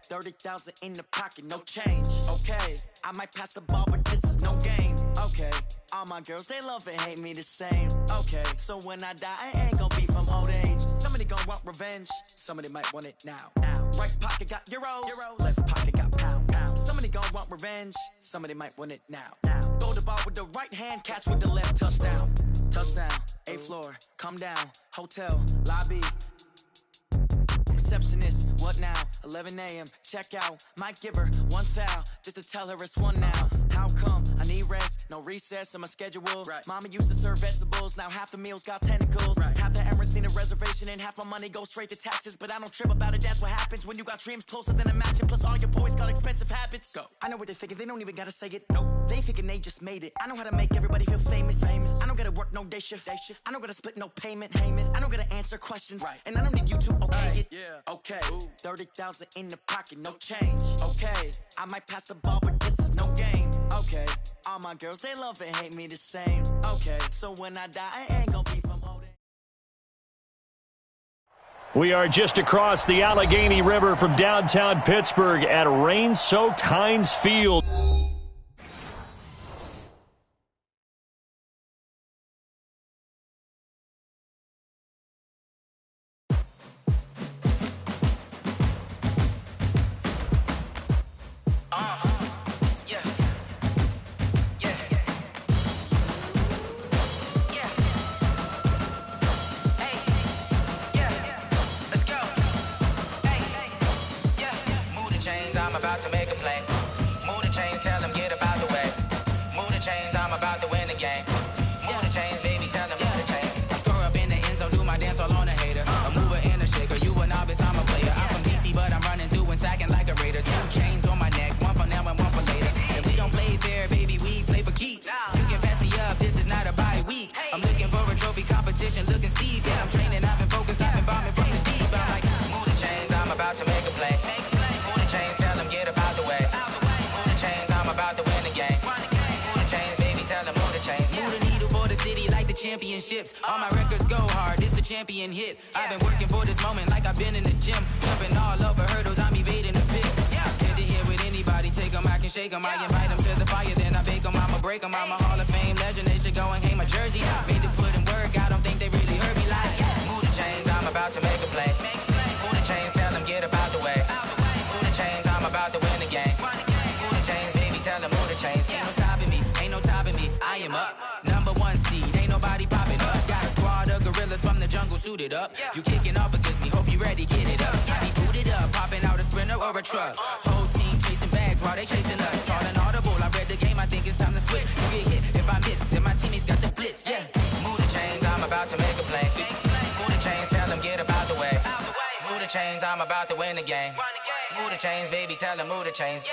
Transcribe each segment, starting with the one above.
30,000 in the pocket, no change. Okay, I might pass the ball, but this is no game. Okay, all my girls, they love and hate me the same. Okay, so when I die, I ain't gonna be from old age. Somebody gon' want revenge, somebody might want it now. Right pocket got euros, left pocket got pounds. Somebody gon' want revenge, somebody might want it now. Throw the ball with the right hand, catch with the left, touchdown. Touchdown, 8th floor, come down, hotel, lobby. Receptionist, what now? 11 a.m. check out. Might give her one foul just to tell her it's one now. How come? I need rest, no recess in my schedule. Right. Mama used to serve vegetables, now half the meals got tentacles. Right. Half the errands need a reservation and half my money goes straight to taxes. But I don't trip about it, that's what happens when you got dreams closer than a match. And plus all your boys got expensive habits. Go. I know what they're thinking, they don't even gotta say it. Nope. They thinking they just made it. I know how to make everybody feel famous. I don't gotta work no day shift. I don't gotta split no payment. I don't gotta answer questions. Right. And I don't need you to okay it. Yeah. Okay, 30,000 in the pocket, no change. Okay, I might pass the ball, but this is no game. Okay, all my girls, they love and hate me the same. Okay, so when I die, I ain't gonna be from old age. We are just across the Allegheny River from downtown Pittsburgh at rain-soaked Heinz Field. About to make a play. Move the chains, tell them get about the way. Move the chains, I'm about to win the game. Move the chains, baby, tell them move the chains. I score up in the end zone, do my dance all on a hater. A mover and a shaker, you a novice, I'm a player. I'm from DC, but I'm running through and sacking like a raider. 2 chains on my neck, one for now and one for later. If we don't play fair, baby, we play for keeps. You can pass me up, this is not a bye week. I'm looking for a trophy competition, looking Steve. Yeah, I'm training, I've been focused, I've been bombing from the deep. I'm like, move the chains, I'm about to make a play. Move the chains, tell them get about the way. Move the chains, I'm about to win the game. Move the chains, baby, tell them move the chains. Move the needle for the city like the championships. All my records go hard, this a champion hit. I've been working for this moment like I've been in the gym. Jumping all over hurdles, I'm evading the pit. Head to head with anybody, take them, I can shake them. I invite them to the fire, then I bake them, I'ma break them. I'm a Hall of Fame legend, they should go and hang my jersey. Made to put in work, I don't think they really heard me like. Move the chains, I'm about to make a play. Move the chains, tell them get about the way. Move the chains, I'm about to win the game. Move the chains, baby, tell them move the chains. Ain't no stopping me, ain't no topping me. I am up, #1 seed, ain't nobody popping up. Got a squad of gorillas from the jungle suited up. You kicking off against me, hope you ready, get it up. I be booted up, popping out a sprinter or a truck. Whole team chasing bags while they chasing us. Calling audible, I read the game, I think it's time to switch. You get hit, if I miss, then my teammates got the blitz, yeah. Move the chains, I'm about to make a play. Move the chains, tell them get about the way. Move the chains, I'm about to win the game. Move the chains, baby, tell them move the chains.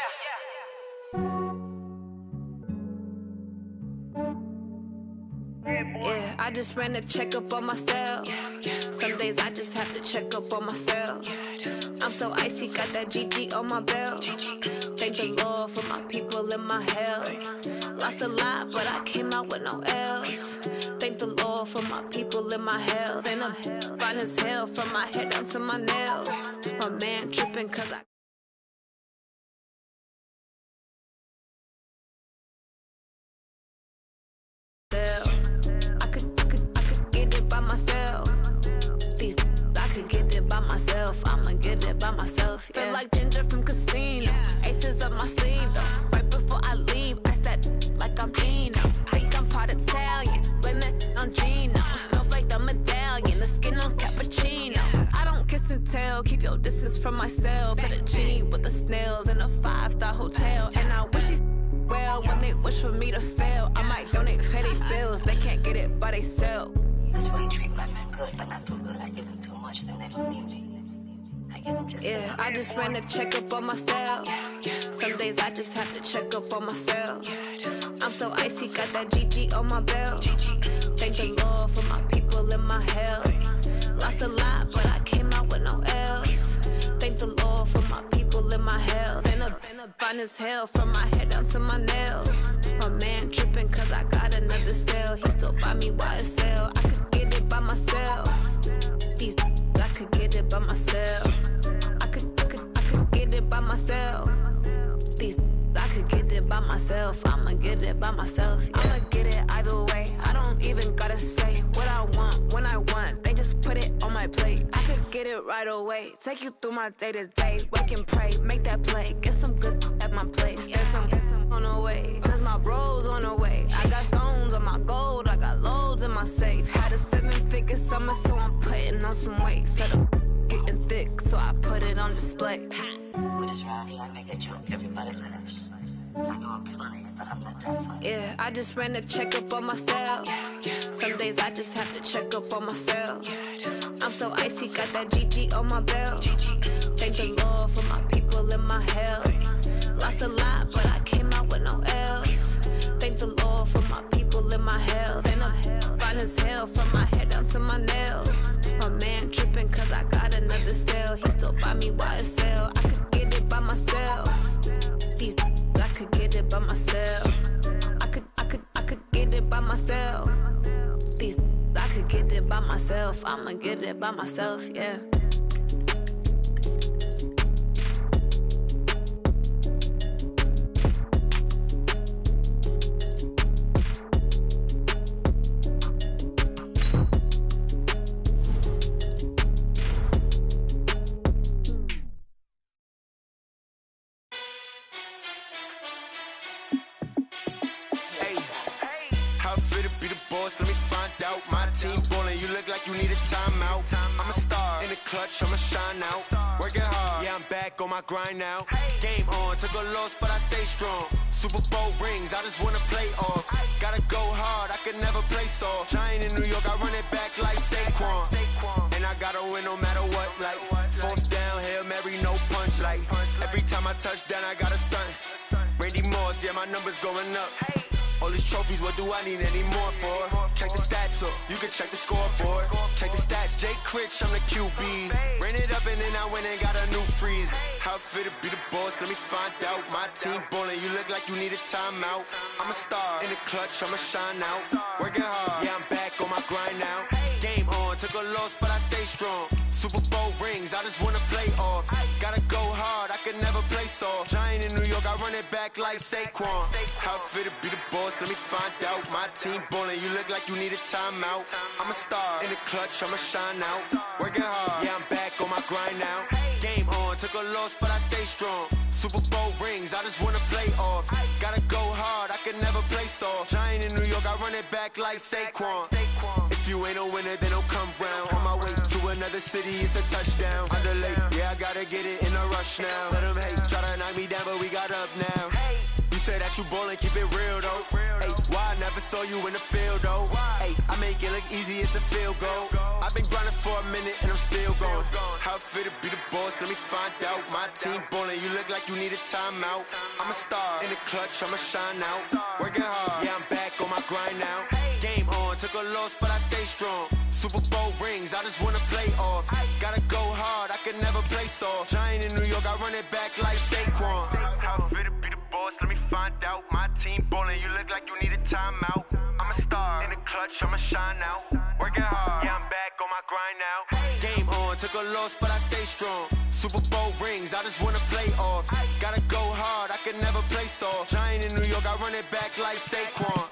Yeah, I just ran a checkup on myself. Some days I just have to check up on myself. I'm so icy, got that GG on my belt. Thank the Lord for my people and my health. Lost a lot, but I came out with no else. Thank the Lord for my people and my health. And I'm fine as hell from my head down to my nails. My man tripping cause I I'ma get it by myself, yeah. Feel like Ginger from Casino. Aces up my sleeve, though. Right before I leave, I said like I'm Dino. Think I'm part Italian, blame it on Gino. Snowflake the medallion, the skin on cappuccino. I don't kiss and tell, keep your distance from myself. At a genie with the snails in a 5-star hotel. And I wish he's well when they wish for me to fail. I might donate petty bills, they can't get it by themselves. That's why you treat my men good, but not too good. I give them too much, then they don't need me. Yeah, I just ran a checkup on myself. Some days I just have to check up on myself. I'm so icy, got that GG on my belt. Thank the Lord for my people and my health. Lost a lot, but I came out with no else. Thank the Lord for my people and my health. And I'm fine as hell from my head down to my nails. My man tripping cause I got another cell. He still buy me YSL. I could get it by myself. These I could get it by myself. I could get it myself. These I could get it by myself. I'ma get it by myself. Yeah. I'ma get it either way. I don't even gotta say what I want when I want. They just put it on my plate. I could get it right away. Take you through my day to day. Wake and pray, make that play. Get some good at my place. There's some on the way, cause my bros on the way. I got stones on my gold. I got loads in my safe. Had a 7-figure summer, so I'm putting on some weight. Set up getting thick, so I put it on display. With this round here, I make a joke, everybody laughs. I know I'm funny, but I'm not that funny. Yeah, I just ran a checkup on myself. Some days I just have to check up on myself. I'm so icy, got that GG on my belt. Thank the Lord for my people in my health. Lost a lot, but I came out with no else. Thank the Lord for my people in my health. And I'm fine as hell from my head down to my nails. My man tripping cause I got another sale. He still buy me YSL. I could get it by myself. These I could get it by myself. I could get it by myself. These I could get it by myself. I'ma get it by myself, yeah. Let me find out. My team ballin', you look like you need a timeout. I'm a star in the clutch, I'ma shine out. Working hard, yeah, I'm back on my grind now. Game on, took a loss, but I stay strong. Super Bowl rings, I just wanna play off. Gotta go hard, I can never play soft. Giant in New York, I run it back like Saquon. And I gotta win no matter what, like fourth down, Hail Mary, no punch. Like every time I touch down, I gotta stunt. Randy Moss, yeah, my numbers going up. All these trophies, what do I need any more for? Check the stats up, you can check the scoreboard. Check the stats, Jay Critch, I'm the QB. Ran it up and then I went and got a new freeze. How it feel to be the boss, let me find out. My team ballin', you look like you need a timeout. I'm a star in the clutch, I'ma shine out. Working hard, yeah, I'm back on my grind now. Game on, took a loss, but I stay strong. Super Bowl rings, I just wanna play off. Gotta go hard, I can never play soft. Giant in New York, I run it back like Saquon. How it feel to be the boss, let me find out. My team ballin', you look like you need a timeout. I'm a star in the clutch, I'ma shine out. Working hard, yeah, I'm back on my grind now. Game on, took a loss, but I stay strong. Super Bowl rings, I just wanna play off. Gotta go hard, I can never play soft. Giant in New York, I run it back like Saquon. If you ain't a winner, then don't come round. On my way to another city, it's a touchdown. Underlay, yeah, I gotta get it in a rush now. Let them hate, try to knock me down, but we got up now. You said that you ballin', keep it real though. Hey, why I never saw you in the field though? Hey, I make it look easy, it's a field goal. I've been grinding for a minute and I'm still going. How it feel to be the boss, let me find out. My team ballin', you look like you need a timeout. I'm a star in the clutch, I'ma shine out. Working hard, yeah, I'm back on my grind now. Game on, took a loss, but I stay strong. Super Bowl rings, I just wanna play off. Gotta go hard, I can never play soft. Giant in New York, I run it back like Saquon. How it feel to be the boss, let me find out. My team ballin', you look like you need a timeout. I'm a star in the clutch, I'ma shine out. Working hard, yeah, I'm back on my grind now. Game on, took a loss, but I stay strong. Super Bowl rings, I just wanna play off. Gotta go hard, I can never play soft. Giant in New York, I run it back like Saquon.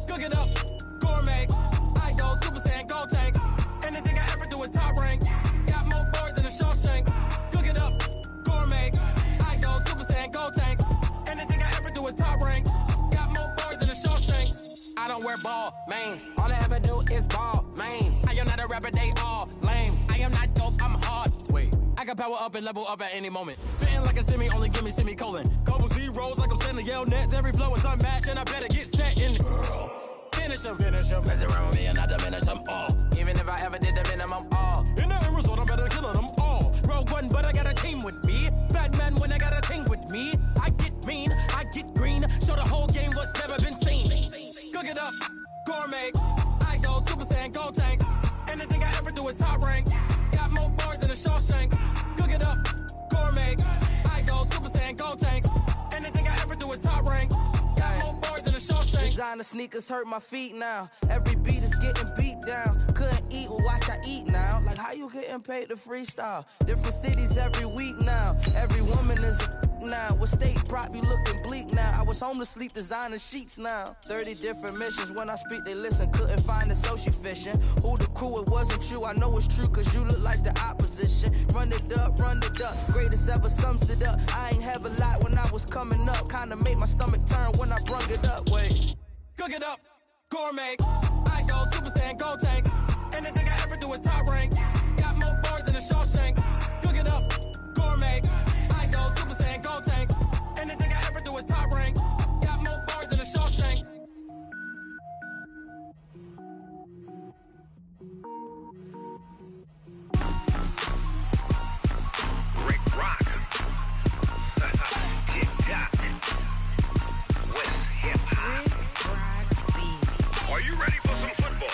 Cook it up, gourmet. I go Super Saiyan, gold tank. Anything I ever do is top rank. Got more boards than a Shawshank. Cook it up, gourmet. I go Super Saiyan, gold tank. Anything I ever do is top rank. Got more boards than a Shawshank. I don't wear ball mains. All I ever do is ball main. I am not a rapper, they all lame. I am not dope, I'm hard. Wait, I can power up and level up at any moment. Spitting like a semi, only give me semicolon. Couple zeros like I'm sending yell nets. Every flow is unmatched and I better get set in. Finish him. Mess around with me and I diminish them all. Even if I ever did the minimum all. In the end result, I'm better killing them gourmet. I go Super Saiyan, go tank. Anything I ever do is top rank. Got more bars than a Shawshank. Cook it up, gourmet. I go Super Saiyan, go tank. Anything I ever do is top rank. Got more bars than a Shawshank. Designer sneakers hurt my feet now. Every beat is getting beat down. Couldn't eat, well watch I eat now. Like how you getting paid to freestyle? Different cities every week now. Every woman is a now. With state prop, you looking bleak now. I was home to sleep designing sheets now. 30 different missions. When I speak, they listen. Couldn't find the social fishing. Who the crew, it wasn't you. I know it's true, cause you look like the opposition. Run it up, greatest ever sums it up. I ain't have a lot when I was coming up. Kinda made my stomach turn when I brung it up. Wait. Cook it up, gourmet. I go Super Saiyan, go tank. Anything I ever do is top rank. Got more bars than a Shawshank. Cook it up, gourmet. I go Super Saiyan, go tank. Anything I ever do is top rank. Got more bars than a Shawshank. Rick Rock. Tick-tock. West hip-hop. Are you ready for some football?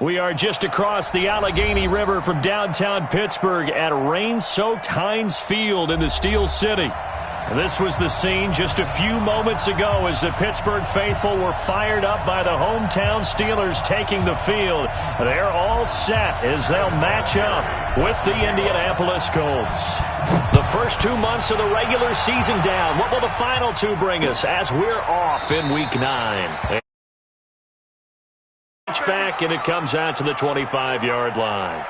We are just across the Allegheny River from downtown Pittsburgh at rain-soaked Heinz Field in the Steel City. This was the scene just a few moments ago as the Pittsburgh faithful were fired up by the hometown Steelers taking the field. They're all set as they'll match up with the Indianapolis Colts. The first 2 months of the regular season down. What will the final two bring us as we're off in Week 9? Back, and it comes out to the 25-yard line.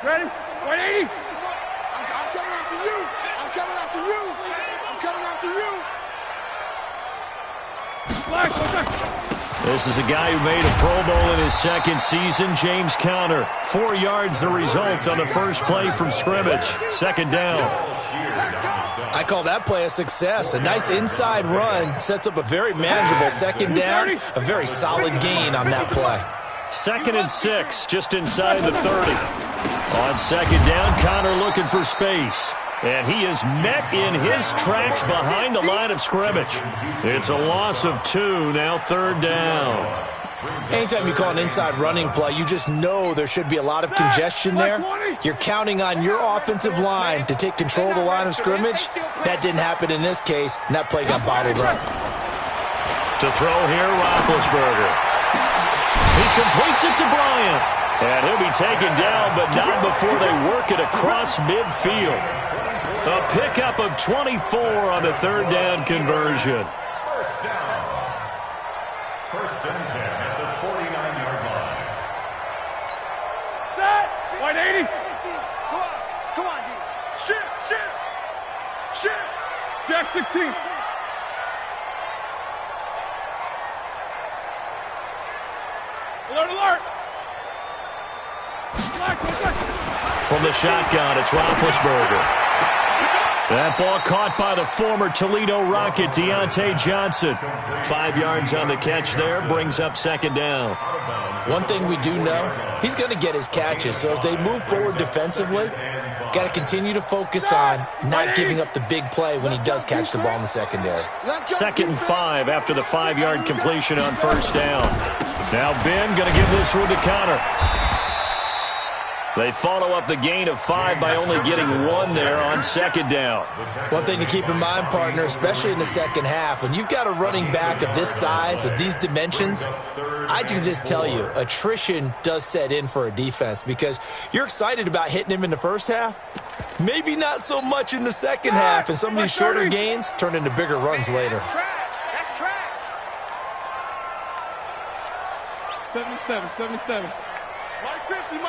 Ready? 180. I'm coming after you. I'm coming after you. I'm coming after you. This is a guy who made a Pro Bowl in his second season, James Conner. 4 yards the result on the first play from scrimmage. Second down. I call that play a success. A nice inside run sets up a very manageable second down. A very solid gain on that play. 2nd and 6, just inside the 30. On second down, Conner looking for space. And he is met in his tracks behind the line of scrimmage. It's a loss of 2, now 3rd down. Anytime you call an inside running play, you just know there should be a lot of congestion there. You're counting on your offensive line to take control of the line of scrimmage. That didn't happen in this case, and that play got bottled up. To throw here, Roethlisberger. He completes it to Bryant. And he'll be taken down, but not before they work it across midfield. A pickup of 24 on the 3rd down conversion. First down. 1st and 10 at the 49-yard line. Set. 180. Come on, D. Shift. Jack 16. Alert. From the shotgun, it's Roethlisberger. That ball caught by the former Toledo Rocket, Deontay Johnson. 5 yards on the catch there, brings up 2nd down. One thing we do know, he's going to get his catches. So as they move forward defensively, got to continue to focus on not giving up the big play when he does catch the ball in the secondary. 2nd and 5 after the 5-yard completion on 1st down. Now Ben going to give this one to Conner. They follow up the gain of 5 by only getting 1 there on 2nd down. One thing to keep in mind, partner, especially in the second half, when you've got a running back of this size, of these dimensions, I can just tell you, attrition does set in for a defense because you're excited about hitting him in the first half, maybe not so much in the second half, and some of these shorter gains turn into bigger runs later. That's trash. 77. Mike 50.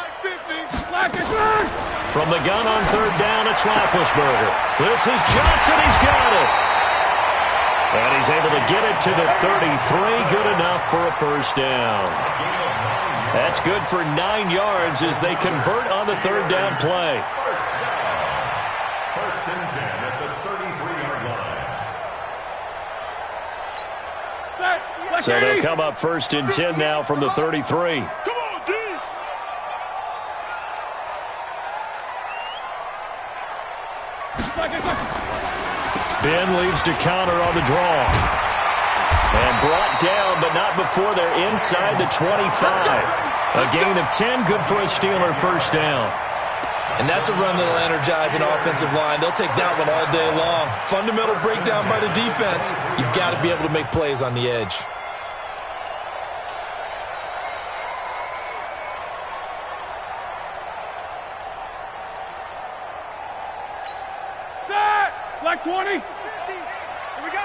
From the gun on 3rd down, it's Roethlisberger. This is Johnson. He's got it. And he's able to get it to the 33. Good enough for a 1st down. That's good for 9 yards as they convert on the 3rd down play. First and 10 at the 33-yard line. So they'll come up first and 10 now from the 33. Ben leaves to counter on the draw. And brought down, but not before they're inside the 25. A gain of 10, good for a Steeler first down. And that's a run that'll energize an offensive line. They'll take that one all day long. Fundamental breakdown by the defense. You've got to be able to make plays on the edge. Like 20. Here we go.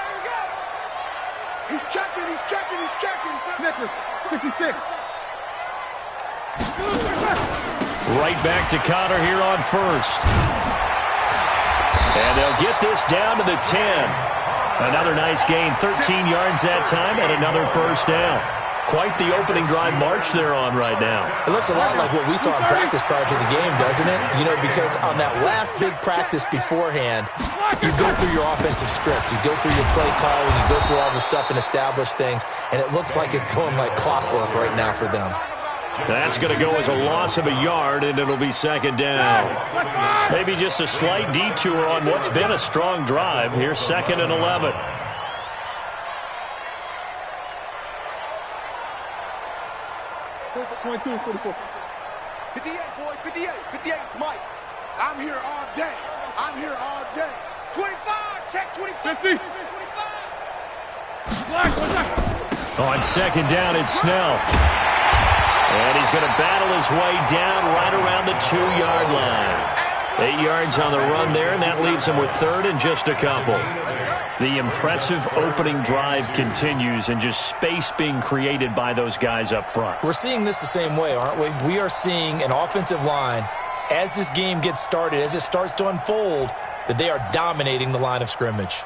He's checking. Snickers, 66. Right back to Connor here on first. And they'll get this down to the 10. Another nice gain, 13 yards that time, and another first down. Quite the opening drive march they're on right now. It looks a lot like what we saw in practice prior to the game, doesn't it? You know, because on that last big practice beforehand, you go through your offensive script. You go through your play calling. You go through all the stuff and establish things. And it looks like it's going like clockwork right now for them. That's going to go as a loss of a yard, and it'll be second down. Maybe just a slight detour on what's been a strong drive. Here's second and 11. 22, 44. 58, boys, 58. 58, Mike. I'm here all day. 25, check 25. 50. 25. On second down, it's Snell. And he's going to battle his way down right around the 2-yard line. 8 yards on the run there, and that leaves him with third and just a couple. The impressive opening drive continues, and just space being created by those guys up front. We're seeing this the same way, aren't we? We are seeing an offensive line, as this game gets started, as it starts to unfold, that they are dominating the line of scrimmage.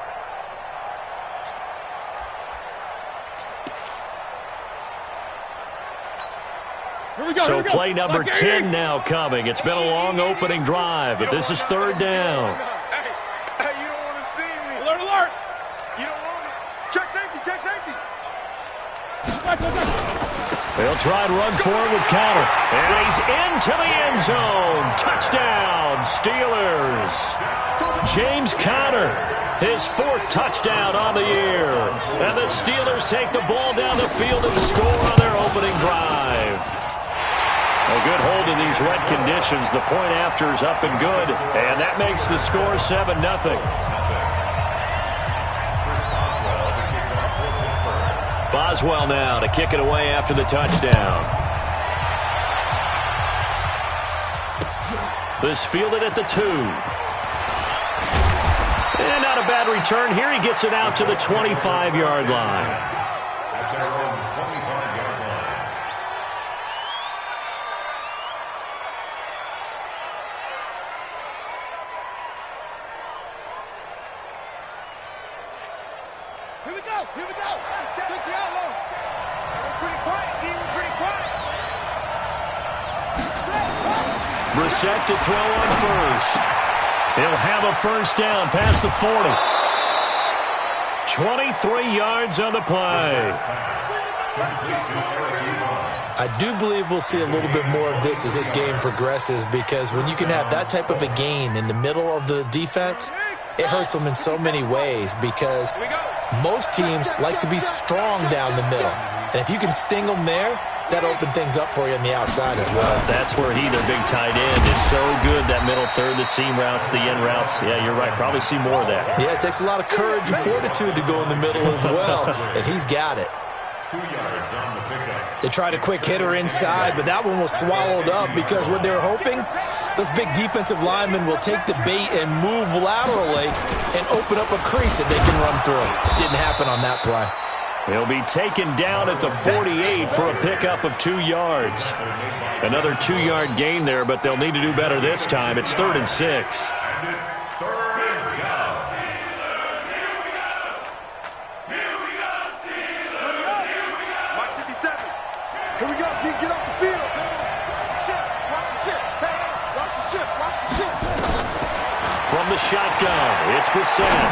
So play number 10 now coming. It's been a long opening drive, but this is third down. Hey, you don't want to see me. Alert. You don't want me. Check safety. They'll try and run forward with Counter. And he's into the end zone. Touchdown, Steelers. James Conner, his fourth touchdown on the year. And the Steelers take the ball down the field and score on their opening drive. A good hold in these wet conditions. The point after is up and good. And that makes the score 7-0. Boswell now to kick it away after the touchdown. This fielded at the 2. And not a bad return here. He gets it out to the 25-yard line. Here we go. Took the outlaw. Pretty quiet. Brissett to throw on first. He'll have a first down past the 40. 23 yards on the play. I do believe we'll see a little bit more of this as this game progresses, because when you can have that type of a gain in the middle of the defense, it hurts them in so many ways, because most teams like to be strong down the middle. And if you can sting them there, that'll open things up for you on the outside as well. That's where their big tight end, is so good. That middle third, the seam routes, the end routes. Yeah, you're right. Probably see more of that. Yeah, it takes a lot of courage and fortitude to go in the middle as well. And he's got it. 2 yards on the pickup. They tried a quick hitter inside, but that one was swallowed up, because what they were hoping, those big defensive linemen will take the bait and move laterally and open up a crease that they can run through. It didn't happen on that play. He'll be taken down at the 48 for a pickup of 2 yards. Another 2-yard gain there, but they'll need to do better this time. It's 3rd and 6. And it's 3rd and down. Mike 57. Here we go, D. Get off the field. Watch the ship. Hey, watch the ship. From the shotgun. It's Brissett.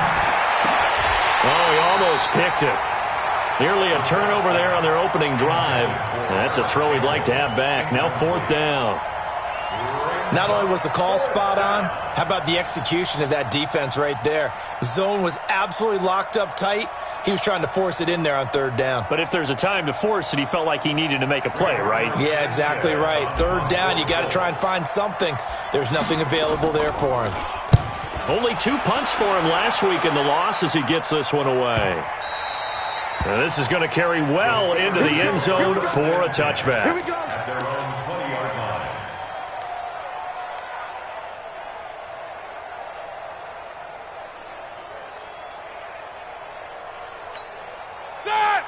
Oh, he almost picked it. Nearly a turnover there on their opening drive. That's a throw he'd like to have back. Now 4th down. Not only was the call spot on, how about the execution of that defense right there? The zone was absolutely locked up tight. He was trying to force it in there on 3rd down. But if there's a time to force it, he felt like he needed to make a play, right? Yeah, exactly right. 3rd down, you got to try and find something. There's nothing available there for him. Only 2 punts for him last week in the loss as he gets this one away. Now this is going to carry well into the end zone for a touchback. Here we go. At their own 20-yard line.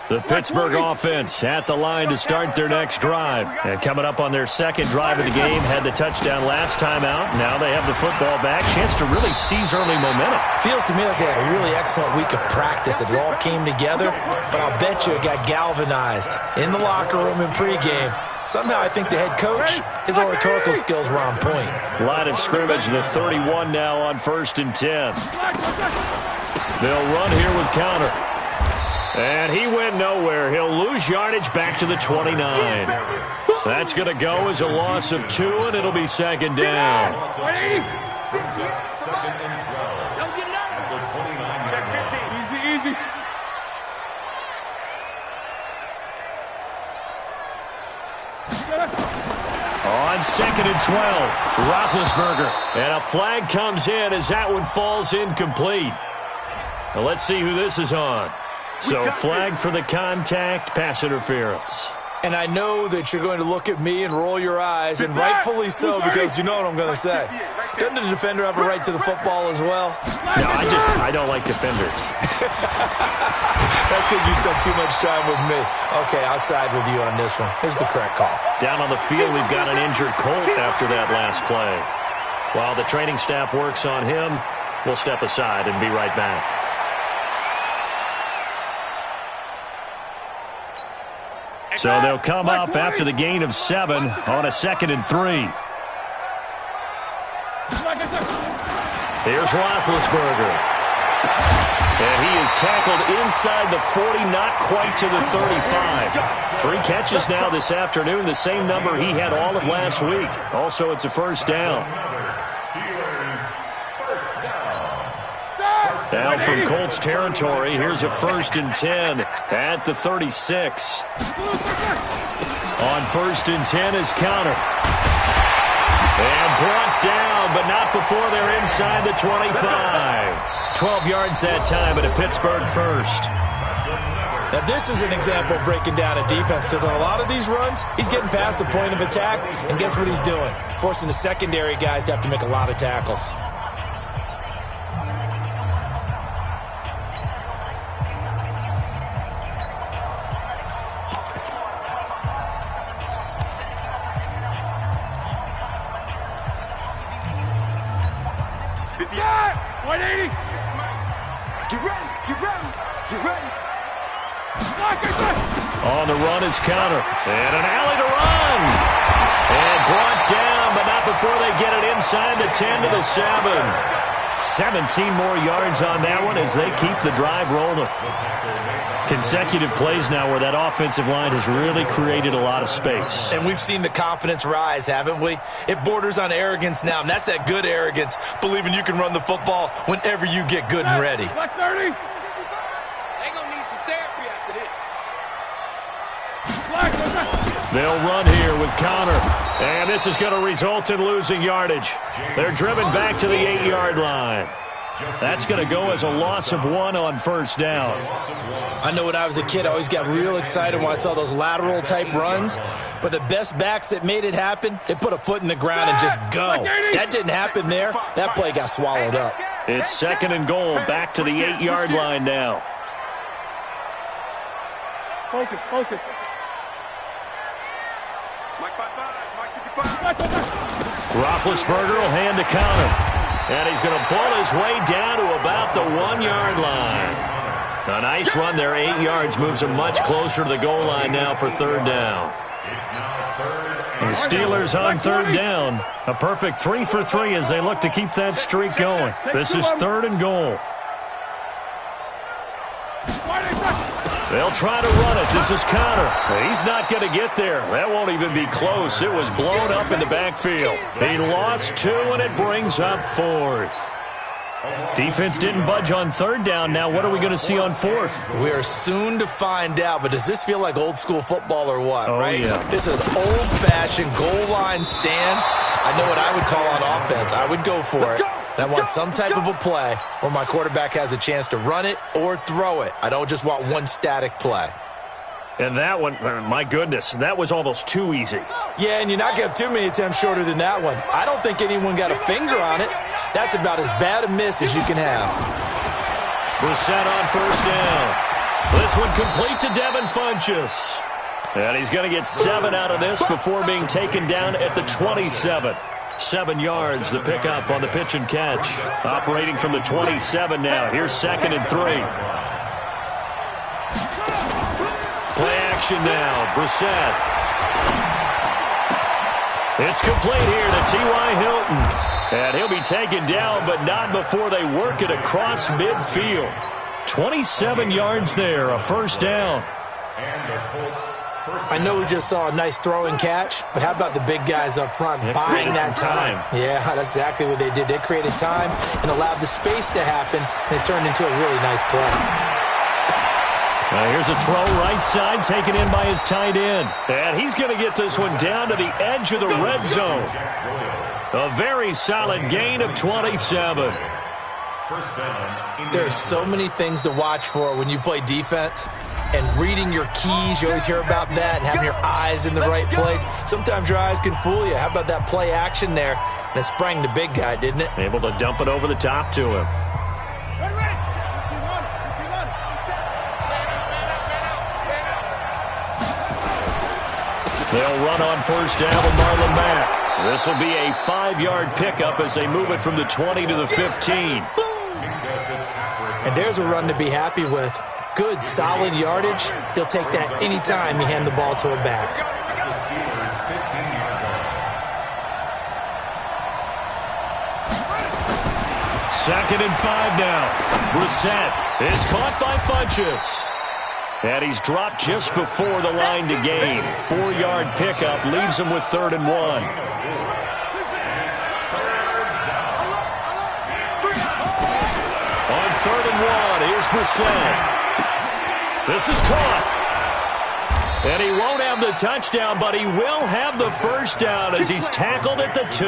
The Pittsburgh offense at the line to start their next drive. And coming up on their 2nd drive of the game, had the touchdown last time out. Now they have the football back. Chance to really seize early momentum. Feels to me like they had a really excellent week of practice. It all came together, but I'll bet you it got galvanized in the locker room in pregame. Somehow I think the head coach, his oratorical skills were on point. Line of scrimmage, the 31 now on 1st and 10. They'll run here with counter. And he went nowhere. He'll lose yardage back to the 29. That's going to go as a loss of 2, and it'll be 2nd down. 2nd and 12. Don't get At the 29-yard line. Easy. On 2nd and 12, Roethlisberger. And a flag comes in as that one falls incomplete. Now let's see who this is on. So flag for the contact, pass interference. And I know that you're going to look at me and roll your eyes, and rightfully so, because you know what I'm going to say. Doesn't the defender have a right to the football as well? No, I don't like defenders. That's because you spent too much time with me. Okay, I'll side with you on this one. Here's the correct call. Down on the field, we've got an injured Colt after that last play. While the training staff works on him, we'll step aside and be right back. So they'll come up after the gain of 7 on a 2nd and 3. Here's Roethlisberger. And he is tackled inside the 40, not quite to the 35. 3 catches now this afternoon, the same number he had all of last week. Also, it's a 1st down. Now from Colts territory, here's a 1st and 10 at the 36. On 1st and 10 is counter. And brought down, but not before they're inside the 25. 12 yards that time, and a Pittsburgh 1st. Now, this is an example of breaking down a defense, because on a lot of these runs, he's getting past the point of attack, and guess what he's doing? Forcing the secondary guys to have to make a lot of tackles. On the run is counter. And an alley to run. And brought down, but not before they get it inside the 10 to the 7. 17 more yards on that one as they keep the drive rolling. Consecutive plays now where that offensive line has really created a lot of space. And we've seen the confidence rise, haven't we? It borders on arrogance now, and that's that good arrogance, believing you can run the football whenever you get good and ready. Black 30. They gonna need some therapy after this. They'll run here with counter. And this is going to result in losing yardage. They're driven back to the 8-yard line. That's going to go as a loss of 1 on 1st down. I know when I was a kid, I always got real excited when I saw those lateral-type runs. But the best backs that made it happen, they put a foot in the ground and just go. That didn't happen there. That play got swallowed up. It's 2nd and goal, back to the 8-yard line now. Focus. Roethlisberger will hand to counter. And he's going to pull his way down to about the 1-yard line. A nice run there, 8 yards, moves him much closer to the goal line now for 3rd down. It's now 3rd The Steelers on third down. A perfect 3 for 3 as they look to keep that streak going. This is 3rd and goal. They'll try to run it. This is Connor. He's not going to get there. That won't even be close. It was blown up in the backfield. He lost 2, and it brings up 4th. Defense didn't budge on third down. Now what are we going to see on 4th? We are soon to find out, but does this feel like old school football or what, right? Yeah. This is an old-fashioned goal line stand. I know what I would call on offense. I would go for it. And I want some type of a play where my quarterback has a chance to run it or throw it. I don't just want one static play. And that one, my goodness, that was almost too easy. Yeah, and you're not going to have too many attempts shorter than that one. I don't think anyone got a finger on it. That's about as bad a miss as you can have. Brissett on first down. This one complete to Devin Funchess. And he's going to get 7 out of this before being taken down at the 27. 7 yards, the pickup on the pitch and catch. Operating from the 27 now. Here's 2nd and 3. Play action now. Brissett. It's complete here to T.Y. Hilton. And he'll be taken down, but not before they work it across midfield. 27 yards there, a first down. I know we just saw a nice throw and catch, but how about the big guys up front buying that time? Yeah, that's exactly what they did. They created time and allowed the space to happen, and it turned into a really nice play. Here's a throw right side taken in by his tight end. And he's going to get this one down to the edge of the red zone. A very solid gain of 27. There are so many things to watch for when you play defense. And reading your keys, you always hear about that, and having your eyes in the right place. Sometimes your eyes can fool you. How about that play action there? And it sprang the big guy, didn't it? Able to dump it over the top to him. They'll run on first down with Marlon Mack. This will be a 5-yard pickup as they move it from the 20 to the 15. And there's a run to be happy with. Good, solid yardage. He'll take that anytime you hand the ball to a back. Second and 5 now. Brissett is caught by Funchess. And he's dropped just before the line to gain. 4-yard pickup leaves him with 3rd and 1. On 3rd and 1, here's Brissett. This is caught. And he won't have the touchdown, but he will have the first down as he's tackled at the 2.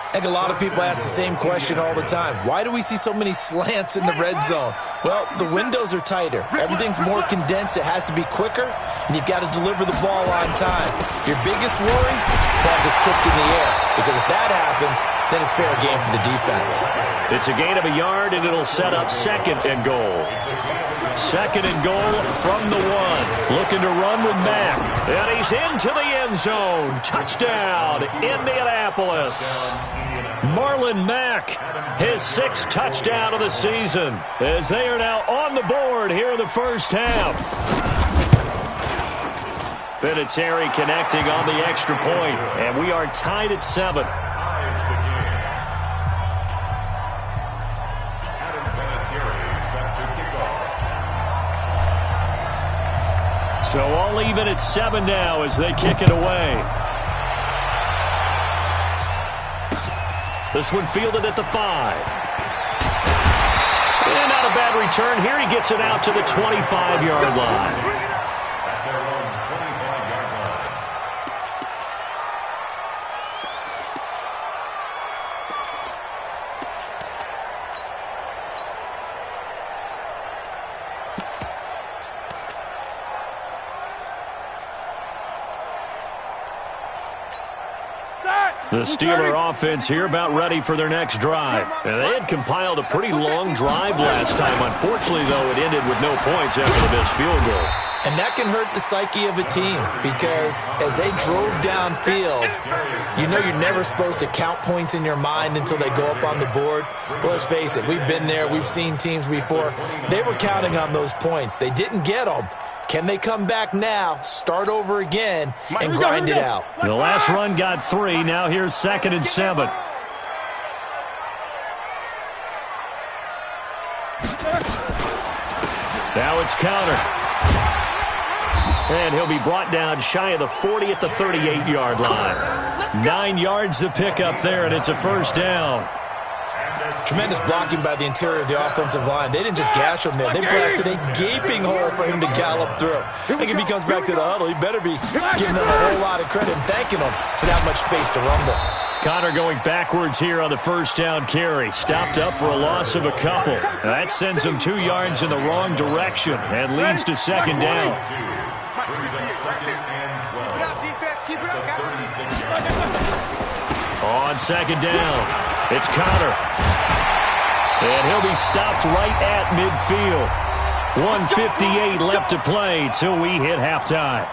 I think a lot of people ask the same question all the time. Why do we see so many slants in the red zone? Well, the windows are tighter. Everything's more condensed. It has to be quicker, and you've got to deliver the ball on time. Your biggest worry? Ball gets tipped in the air, because if that happens, then it's fair game for the defense. It's a gain of a yard, and it'll set up 2nd and goal. 2nd and goal from the 1. Looking to run with Mack. And he's into the end zone. Touchdown, Indianapolis. Marlon Mack, his 6th touchdown of the season, as they are now on the board here in the first half. Vinatieri connecting on the extra point, and we are tied at 7. So all even at 7 now as they kick it away. This one fielded at the 5. And not a bad return here. He gets it out to the 25-yard line. The Steeler offense here about ready for their next drive. And they had compiled a pretty long drive last time. Unfortunately, though, it ended with no points after the missed field goal. And that can hurt the psyche of a team because as they drove downfield, you know you're never supposed to count points in your mind until they go up on the board. But let's face it, we've been there. We've seen teams before. They were counting on those points. They didn't get them. Can they come back now, start over again, and grind it out? The last run got 3. Now here's 2nd and 7. Now it's counter. And he'll be brought down shy of the 40 at the 38-yard line. 9 yards to pick up there, and it's a first down. Tremendous blocking by the interior of the offensive line. They didn't just gash him there. They blasted a gaping hole for him to gallop through. I think if he comes back to the huddle, he better be giving them a whole lot of credit and thanking them for that much space to rumble. Connor going backwards here on the first down carry. Stopped up for a loss of a couple. That sends him 2 yards in the wrong direction and leads to 2nd down. On 2nd down, it's Connor. And he'll be stopped right at midfield. 1:58 left to play till we hit halftime.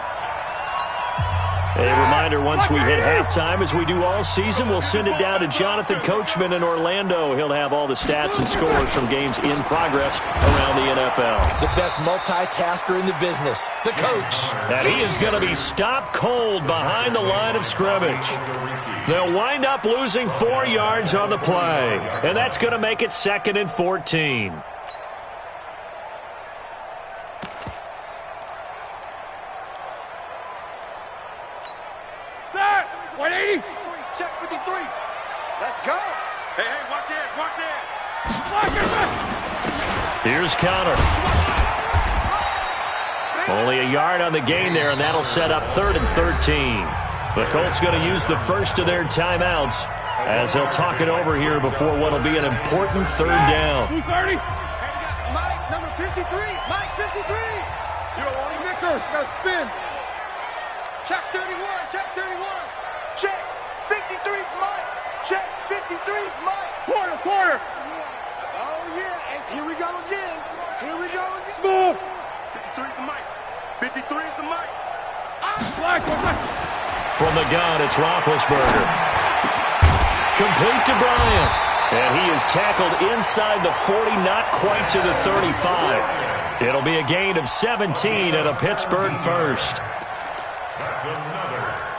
A reminder, once we hit halftime, as we do all season, we'll send it down to Jonathan Coachman in Orlando. He'll have all the stats and scores from games in progress around the NFL. The best multitasker in the business, the coach. And he is going to be stopped cold behind the line of scrimmage. They'll wind up losing 4 yards on the play, and that's going to make it 2nd and 14. Check 53. Let's go. Hey, watch it, watch it. Here's Connor. Only a yard on the gain there, and that'll set up 3rd and 13. The Colts going to use the first of their timeouts as they'll talk it over here before what will be an important 3rd down. 230. Mike, number 53. Mike, 53. You don't want him. Nickers, got to spin. Check 31. Check 31. Check. 53's Mike. Check. 53's Mike. Quarter. Yeah. Oh, yeah. And here we go again. Smooth. 53's the Mike. 53's the Mike. From the gun, it's Roethlisberger. Complete to Bryant. And he is tackled inside the 40, not quite to the 35. It'll be a gain of 17 and a Pittsburgh first.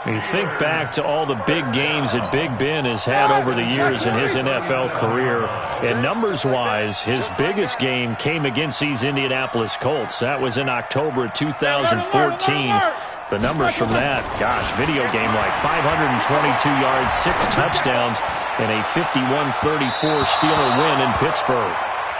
You think back to all the big games that Big Ben has had over the years in his NFL career, and numbers-wise, his biggest game came against these Indianapolis Colts. That was in October 2014. The numbers from that, gosh, video game like 522 yards, 6 touchdowns, and a 51-34 Steeler win in Pittsburgh.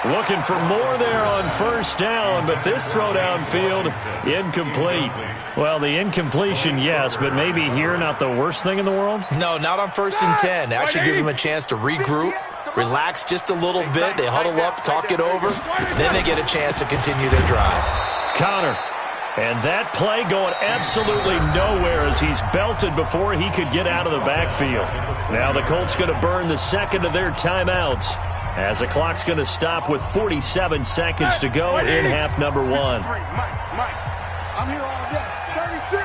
Looking for more there on first down, but this throw downfield, incomplete. Well, the incompletion, yes, but maybe here not the worst thing in the world? No, not on 1st and 10. It actually gives them a chance to regroup, relax just a little bit. They huddle up, talk it over, then they get a chance to continue their drive. Connor. And that play going absolutely nowhere as he's belted before he could get out of the backfield. Now the Colts going to burn the second of their timeouts as the clock's going to stop with 47 seconds to go in half number 1. Mike, I'm here all day. 36.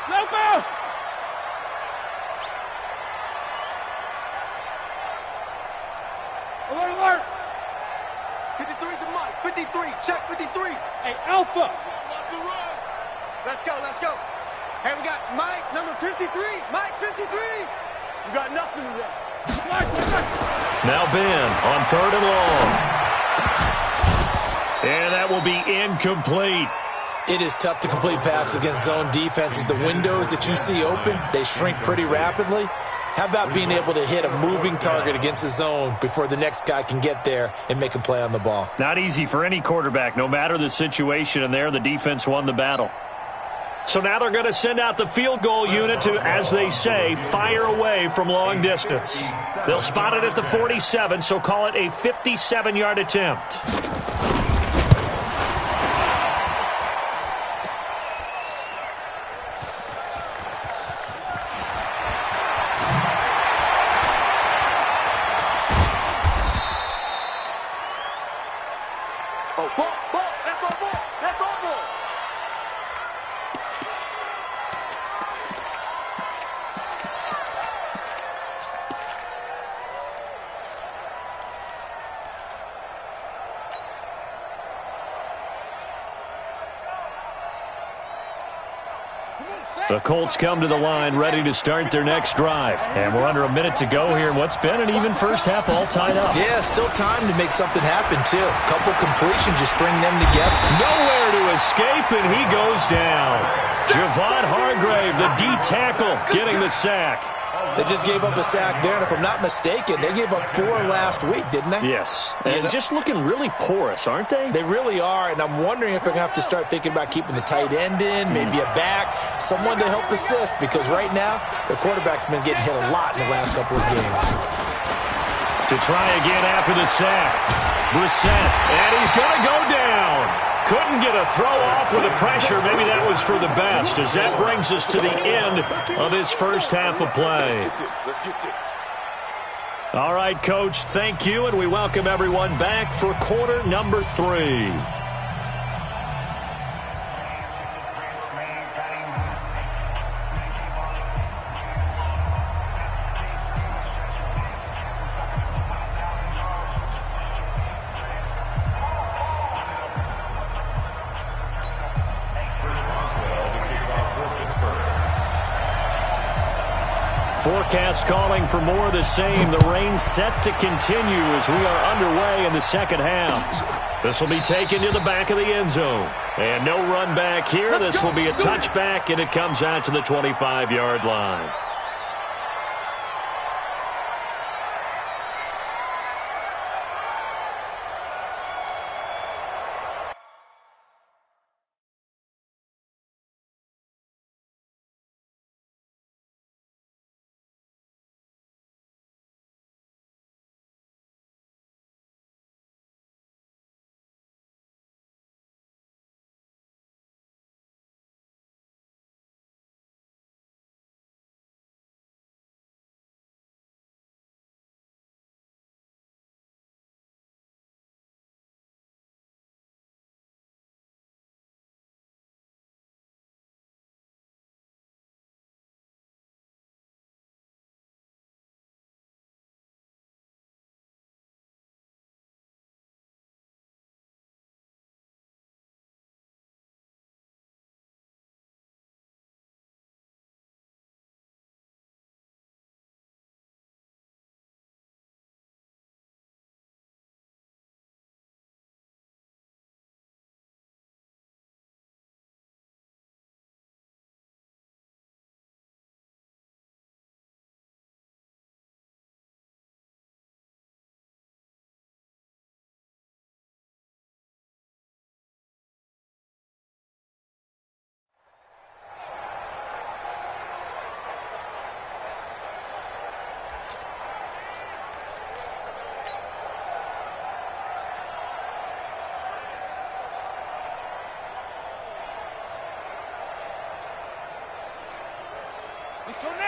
No foul. Alert. 53's the Mike. 53. Check 53. Hey, Alpha. Watch the run. Let's go. Hey, we got Mike, number 53. Mike, 53. You got nothing today. Now Ben on 3rd and long. And that will be incomplete. It is tough to complete passes against zone defenses. The windows that you see open, they shrink pretty rapidly. How about being able to hit a moving target against a zone before the next guy can get there and make a play on the ball? Not easy for any quarterback, no matter the situation, and there the defense won the battle. So now they're going to send out the field goal unit to, as they say, fire away from long distance. They'll spot it at the 47, so call it a 57-yard attempt. The Colts come to the line ready to start their next drive. And we're under a minute to go here in what's been an even first half all tied up. Yeah, still time to make something happen, too. A couple completions, just string them together. Nowhere to escape, and he goes down. Javon Hargrave, the D tackle, getting the sack. They just gave up a sack there, and if I'm not mistaken, they gave up 4 last week, didn't they? Yes. And just looking really porous, aren't they? They really are, and I'm wondering if they're going to have to start thinking about keeping the tight end in, maybe a back, someone to help assist, because right now, their quarterback's been getting hit a lot in the last couple of games. To try again after the sack. Brissett, and he's going to go down. Couldn't get a throw off with the pressure. Maybe that was for the best, as that brings us to the end of his first half of play. All right, Coach, thank you, and we welcome everyone back for quarter number 3. Forecast calling for more of the same. The rain set to continue as we are underway in the second half. This will be taken to the back of the end zone. And no run back here. This will be a touchback, and it comes out to the 25-yard line.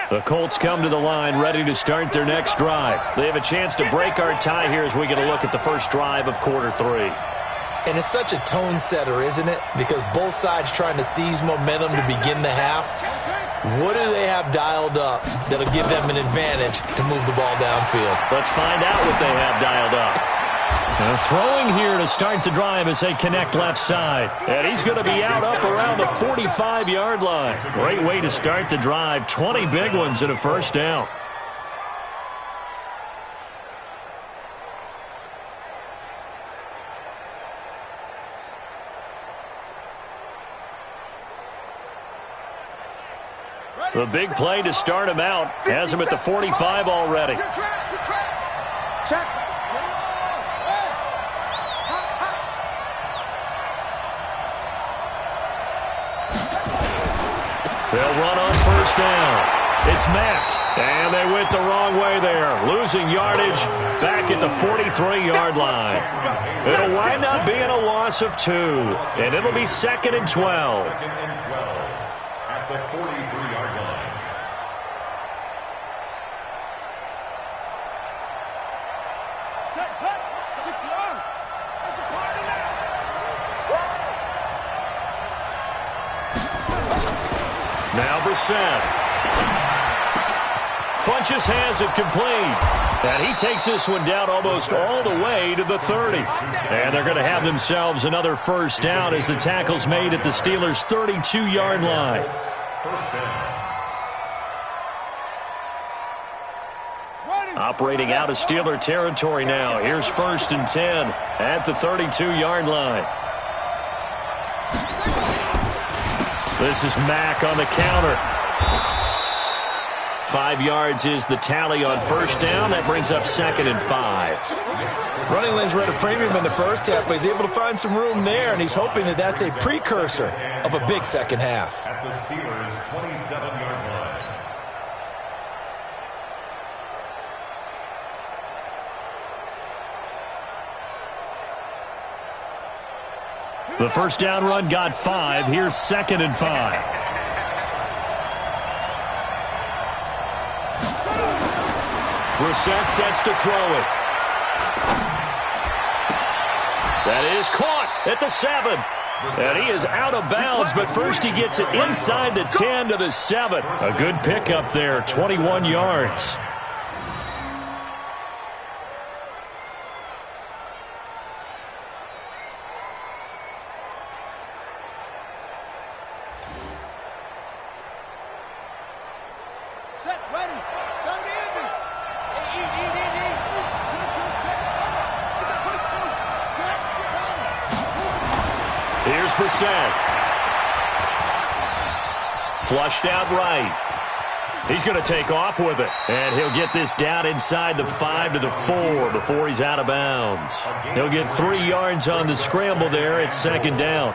The Colts come to the line ready to start their next drive. They have a chance to break our tie here as we get a look at the first drive of quarter 3. And it's such a tone setter, isn't it? Because both sides trying to seize momentum to begin the half. What do they have dialed up that'll give them an advantage to move the ball downfield? Let's find out what they have dialed up. Throwing here to start the drive as they connect left side. And he's going to be out up around the 45-yard line. Great way to start the drive. 20 big ones and a first down. The big play to start him out. Has him at the 45 already. Check. They'll run on first down. It's Mack, and they went the wrong way there. Losing yardage back at the 43-yard line. It'll wind up being a loss of 2, and it'll be 2nd and 12. At the 43-yard line. Set, cut. Secure. That's a party now. Now Brissett. Funches has it complete. And he takes this one down almost all the way to the 30. And they're going to have themselves another first down as the tackle's made at the Steelers' 32-yard line. First down. Operating out of Steeler territory now. Here's 1st and 10 at the 32-yard line. This is Mack on the counter. 5 yards is the tally on first down. That brings up 2nd and 5. Running lanes were at a premium in the first half, but he's able to find some room there, and he's hoping that that's a precursor of a big second half. At the Steelers' 27-yard line. The first down run got 5. Here's 2nd and 5. Brissett sets to throw it. That is caught at the 7. And he is out of bounds, but first he gets it inside the 10 to the 7. A good pickup there, 21 yards. Here's Brissett. Flushed out right. He's going to take off with it. And he'll get this down inside the 5 to the 4 before he's out of bounds. He'll get 3 yards on the scramble there at 2nd down.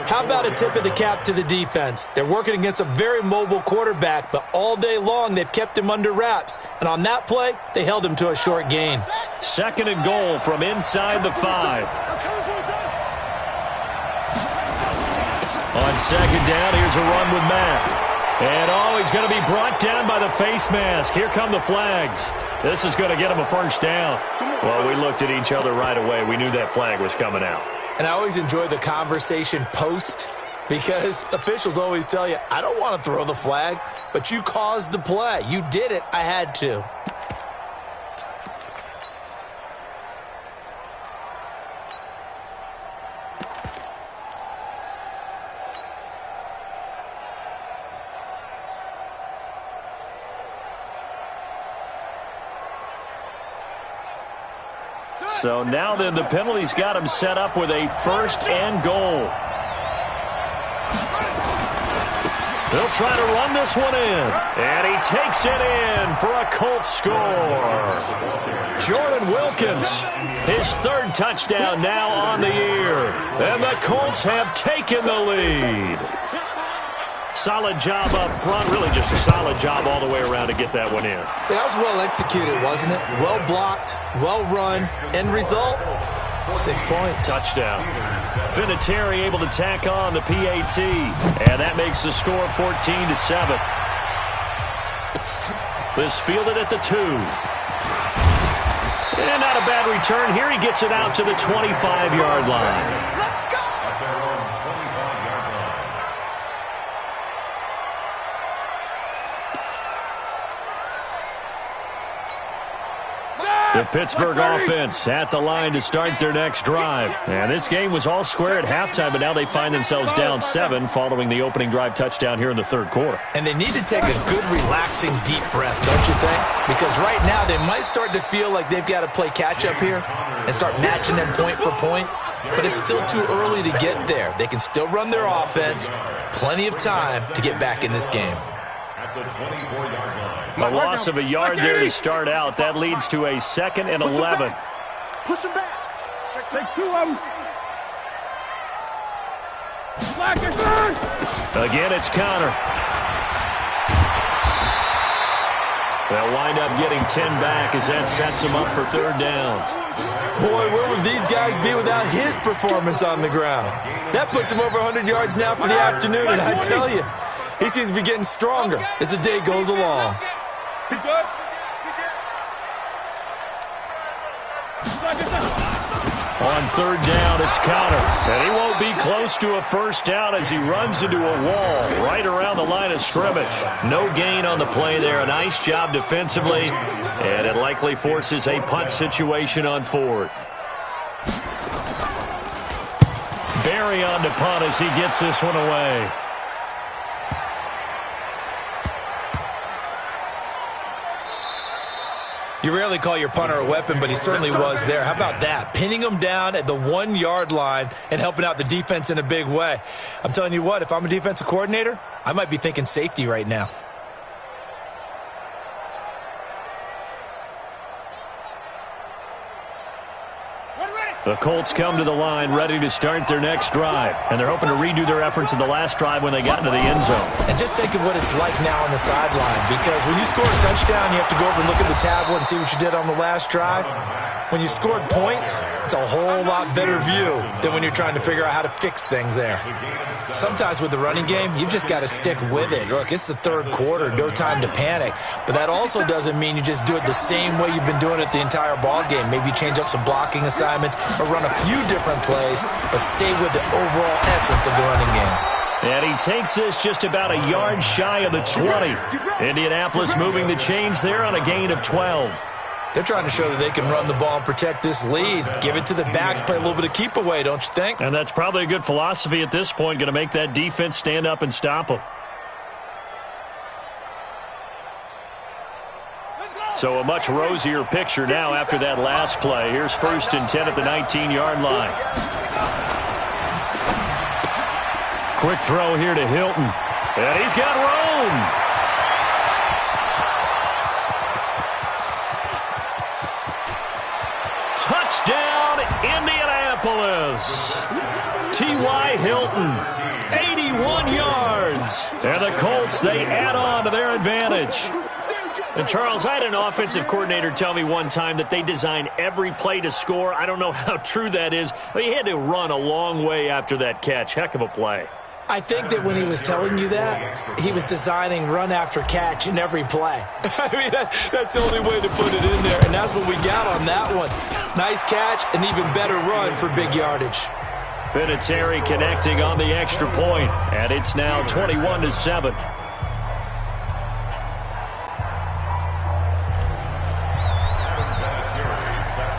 How about a tip of the cap to the defense? They're working against a very mobile quarterback, but all day long they've kept him under wraps. And on that play, they held him to a short gain. 2nd and goal from inside the 5. On 2nd down, here's a run with Mack. And, he's going to be brought down by the face mask. Here come the flags. This is going to get him a first down. Well, we looked at each other right away. We knew that flag was coming out. And I always enjoy the conversation post because officials always tell you, I don't want to throw the flag, but you caused the play. You did it. I had to. So now then the penalty's got him set up with a 1st and goal. They'll try to run this one in. And he takes it in for a Colts score. Jordan Wilkins, his 3rd touchdown now on the year. And the Colts have taken the lead. Solid job up front, really just a solid job all the way around to get that one in. Yeah, that was well executed, wasn't it? Well blocked, well run. End result, 6 points. Touchdown. Vinatieri able to tack on the PAT, and that makes the score 14-7. This fielded at the 2. And not a bad return. Here he gets it out to the 25-yard line. The Pittsburgh offense at the line to start their next drive. And this game was all square at halftime, but now they find themselves down 7 following the opening drive touchdown here in the 3rd quarter. And they need to take a good, relaxing, deep breath, don't you think? Because right now they might start to feel like they've got to play catch-up here and start matching them point for point. But it's still too early to get there. They can still run their offense. Plenty of time to get back in this game. At the 24-yard line. A loss of a yard there to start out. That leads to a 2nd and 11. Push him back. Take 2 of them. Again, it's Connor. They'll wind up getting 10 back as that sets them up for 3rd down. Boy, where would these guys be without his performance on the ground? That puts him over 100 yards now for the afternoon, and I tell you, he seems to be getting stronger as the day goes along. On 3rd down, it's Connor. And he won't be close to a first down as he runs into a wall right around the line of scrimmage. No gain on the play there. A nice job defensively. And it likely forces a punt situation on 4th. Barry on to punt as he gets this one away. You rarely call your punter a weapon, but he certainly was there. How about that? Pinning him down at the 1-yard line and helping out the defense in a big way. I'm telling you what, if I'm a defensive coordinator, I might be thinking safety right now. The Colts come to the line ready to start their next drive, and they're hoping to redo their efforts in the last drive when they got into the end zone. And just think of what it's like now on the sideline, because when you score a touchdown, you have to go over and look at the tablet and see what you did on the last drive. When you scored points, it's a whole lot better view than when you're trying to figure out how to fix things there. Sometimes with the running game, you've just got to stick with it. Look, it's the third quarter, no time to panic. But that also doesn't mean you just do it the same way you've been doing it the entire ball game. Maybe change up some blocking assignments or run a few different plays, but stay with the overall essence of the running game. And he takes this just about a yard shy of the 20. Indianapolis moving the chains there on a gain of 12. They're trying to show that they can run the ball and protect this lead. Give it to the backs, play a little bit of keep away, don't you think? And that's probably a good philosophy at this point, going to make that defense stand up and stop them. So a much rosier picture now after that last play. Here's 1st and 10 at the 19-yard line. Quick throw here to Hilton. And he's got room. Touchdown, Indianapolis. T.Y. Hilton, 81 yards. And the Colts, they add on to their advantage. And, Charles, I had an offensive coordinator tell me one time that they design every play to score. I don't know how true that is, but he had to run a long way after that catch. Heck of a play. I think that when he was telling you that, he was designing run after catch in every play. I mean, that's the only way to put it in there, and that's what we got on that one. Nice catch, an even better run for big yardage. Vinatieri connecting on the extra point, and it's now 21-7.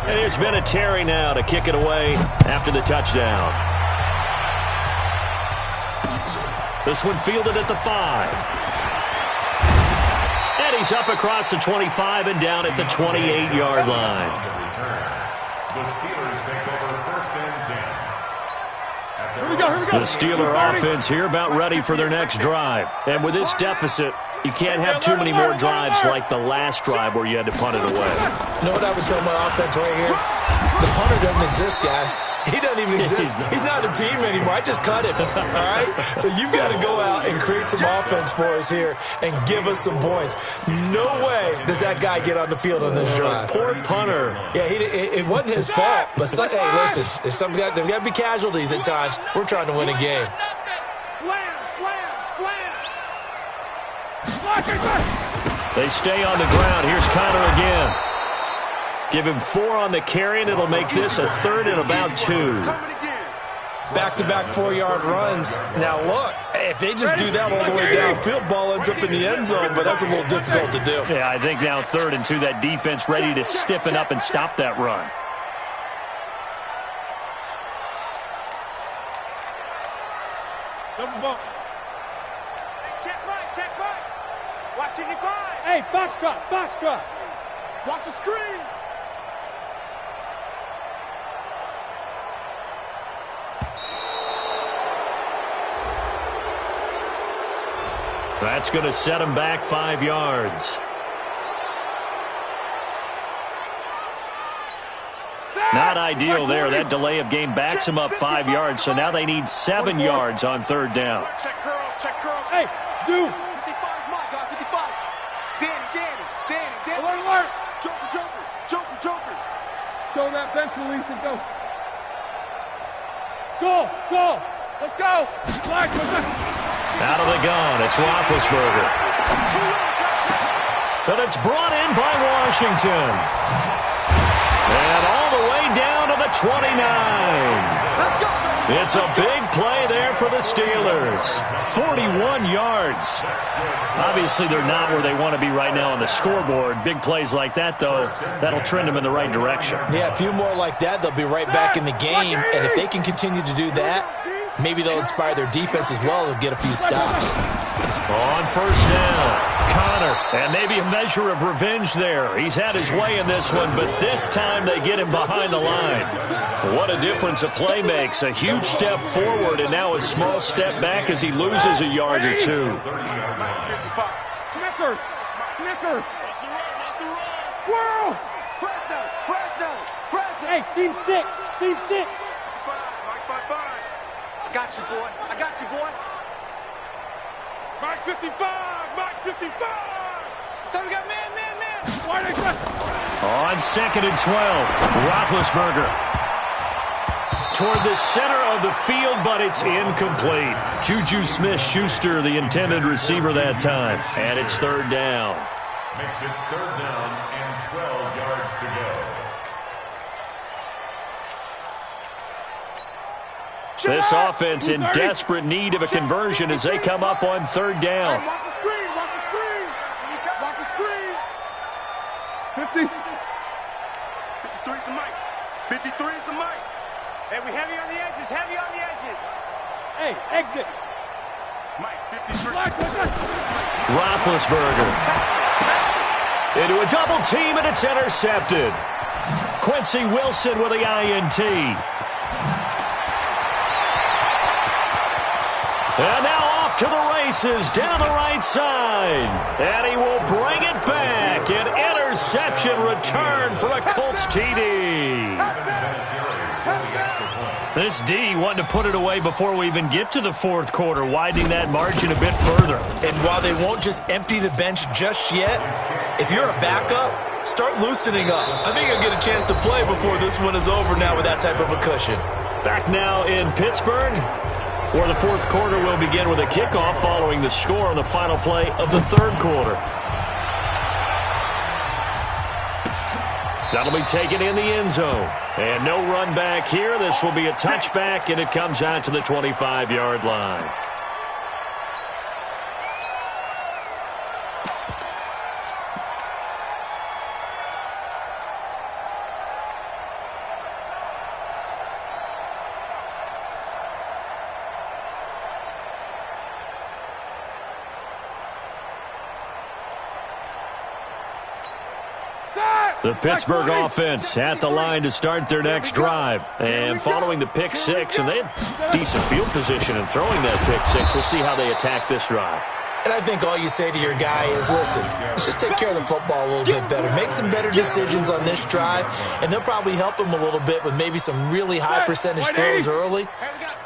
And here's Vinatieri now to kick it away after the touchdown. This one fielded at the 5. And he's up across the 25 and down at the 28-yard line. The Steelers take over 1st and 10. Here we go. The Steeler offense here about ready for their next drive. And with this deficit, you can't have too many more drives like the last drive where you had to punt it away. You know what I would tell my offense right here? The punter doesn't exist, guys. He doesn't even exist. He's not a team anymore. I just cut him, all right? So you've got to go out and create some offense for us here and give us some points. No way does that guy get on the field on this drive. Poor punter. Yeah, it wasn't his fault. But, hey, listen, there's got to be casualties at times. We're trying to win a game. Slam. They stay on the ground. Here's Connor again. Give him 4 on the carry, and it'll make this a 3rd and about 2. Back-to-back 4-yard runs. Now, look, if they just do that all the way downfield, ball ends up in the end zone, but that's a little difficult to do. Yeah, I think now 3rd and 2, that defense ready to stiffen up and stop that run. Double bump. Check right. Watch it, you find. Hey, Foxtrot. Watch the screen. That's going to set him back 5 yards. Not ideal there. That delay of game backs him up 5 yards, so now they need 7 yards on 3rd down. Check curls. Hey, dude. 55 my guy, 55. Danny. Alert. Joker. Show that bench release and go. Go. Let's go. Out of the gun, it's Roethlisberger. But it's brought in by Washington. And all the way down to the 29. It's a big play there for the Steelers. 41 yards. Obviously, they're not where they want to be right now on the scoreboard. Big plays like that, though, that'll trend them in the right direction. Yeah, a few more like that, they'll be right back in the game. And if they can continue to do that, maybe they'll inspire their defense as well. They'll get a few stops. On first down, Connor, and maybe a measure of revenge there. He's had his way in this one, but this time they get him behind the line. What a difference a play makes. A huge step forward and now a small step back as he loses a yard or two. Snickers! Snickers! World! Fresno! Fresno! Fresno! Hey, seam 6! Seam 6! Mike 5-5. I got you, boy. I got you, boy. Mike 55! Mike 55! So we got man. On 2nd and 12, Roethlisberger. Toward the center of the field, but it's incomplete. Juju Smith-Schuster, the intended receiver that time. And it's 3rd down. Makes it 3rd down and 12 yards to go. This offense in desperate need of a conversion as they come up on 3rd down. Hey, watch the screen! Watch the screen! Watch the screen! 50. 53's the mic. 53's the mic. Hey, we heavy on the edges. Heavy on the edges. Hey, exit. Mike, 53. Roethlisberger. Into a double team, and it's intercepted. Quincy Wilson with the INT. And now off to the races down the right side. And he will bring it back. An interception return for a Colts TD. This D wanted to put it away before we even get to the 4th quarter, widening that margin a bit further. And while they won't just empty the bench just yet, if you're a backup, start loosening up. I think you'll get a chance to play before this one is over now with that type of a cushion. Back now in Pittsburgh, where the 4th quarter will begin with a kickoff following the score on the final play of the 3rd quarter. That'll be taken in the end zone. And no run back here. This will be a touchback, and it comes out to the 25-yard line. The Pittsburgh offense at the line to start their next drive. And following the pick six, and they had decent field position in throwing that pick six. We'll see how they attack this drive. And I think all you say to your guy is, listen, let's just take care of the football a little bit better. Make some better decisions on this drive, and they'll probably help him a little bit with maybe some really high percentage throws early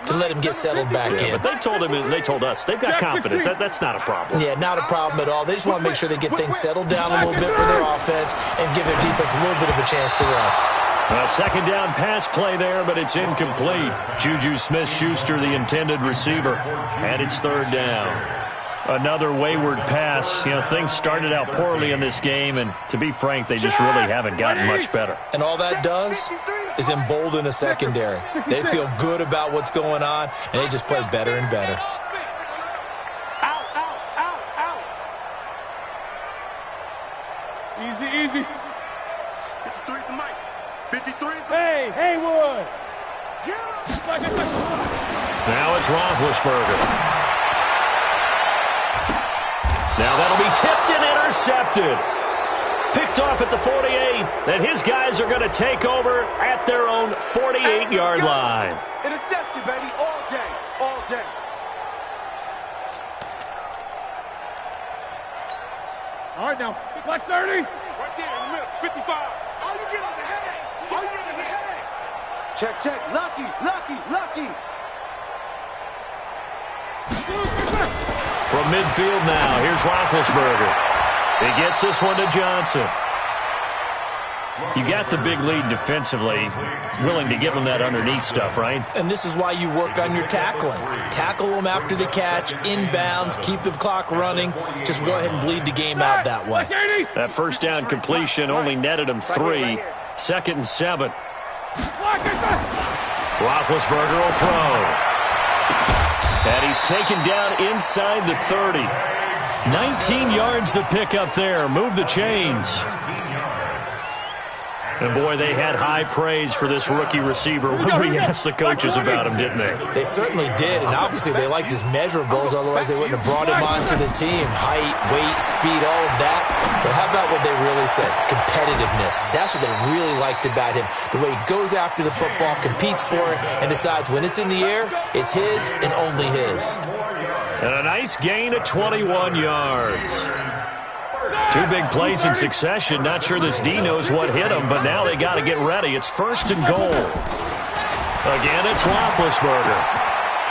to let him get settled back in. But they told him, and they told us, they've got confidence. That's not a problem. Yeah, not a problem at all. They just want to make sure they get things settled down a little bit for their offense and give their defense a little bit of a chance to rest. A second down pass play there, but it's incomplete. Juju Smith-Schuster, the intended receiver, and it's 3rd down. Another wayward pass. You know, things started out poorly in this game, and to be frank, they just really haven't gotten much better. And all that does is embolden a secondary. They feel good about what's going on, and they just play better and better. Out, out, out, out. Easy. 53's the mic. 53's the... Hey, Haywood. Now it's Roethlisberger. Now that'll be tipped and intercepted. Picked off at the 48, and his guys are going to take over at their own 48-yard line. Interception, baby, all day, all day. All right, now, like 30. Right there in the middle, 55. All you get is a headache. All you get is a headache. Check. Lucky. From midfield now, here's Roethlisberger. He gets this one to Johnson. You got the big lead defensively, willing to give them that underneath stuff, right? And this is why you work on your tackling. Tackle them after the catch, inbounds, keep the clock running. Just go ahead and bleed the game out that way. That first down completion only netted him 3. 2nd and 7. Roethlisberger will throw. And he's taken down inside the 30. 19 yards to pick up there. Move the chains. And, boy, they had high praise for this rookie receiver when we asked the coaches about him, didn't they? They certainly did, and obviously they liked his measurables, otherwise they wouldn't have brought him onto the team. Height, weight, speed, all of that. But how about what they really said? Competitiveness. That's what they really liked about him. The way he goes after the football, competes for it, and decides when it's in the air, it's his and only his. And a nice gain of 21 yards. 2 big plays in succession. Not sure this D knows what hit him, but now they got to get ready. It's 1st and goal. Again, it's Roethlisberger.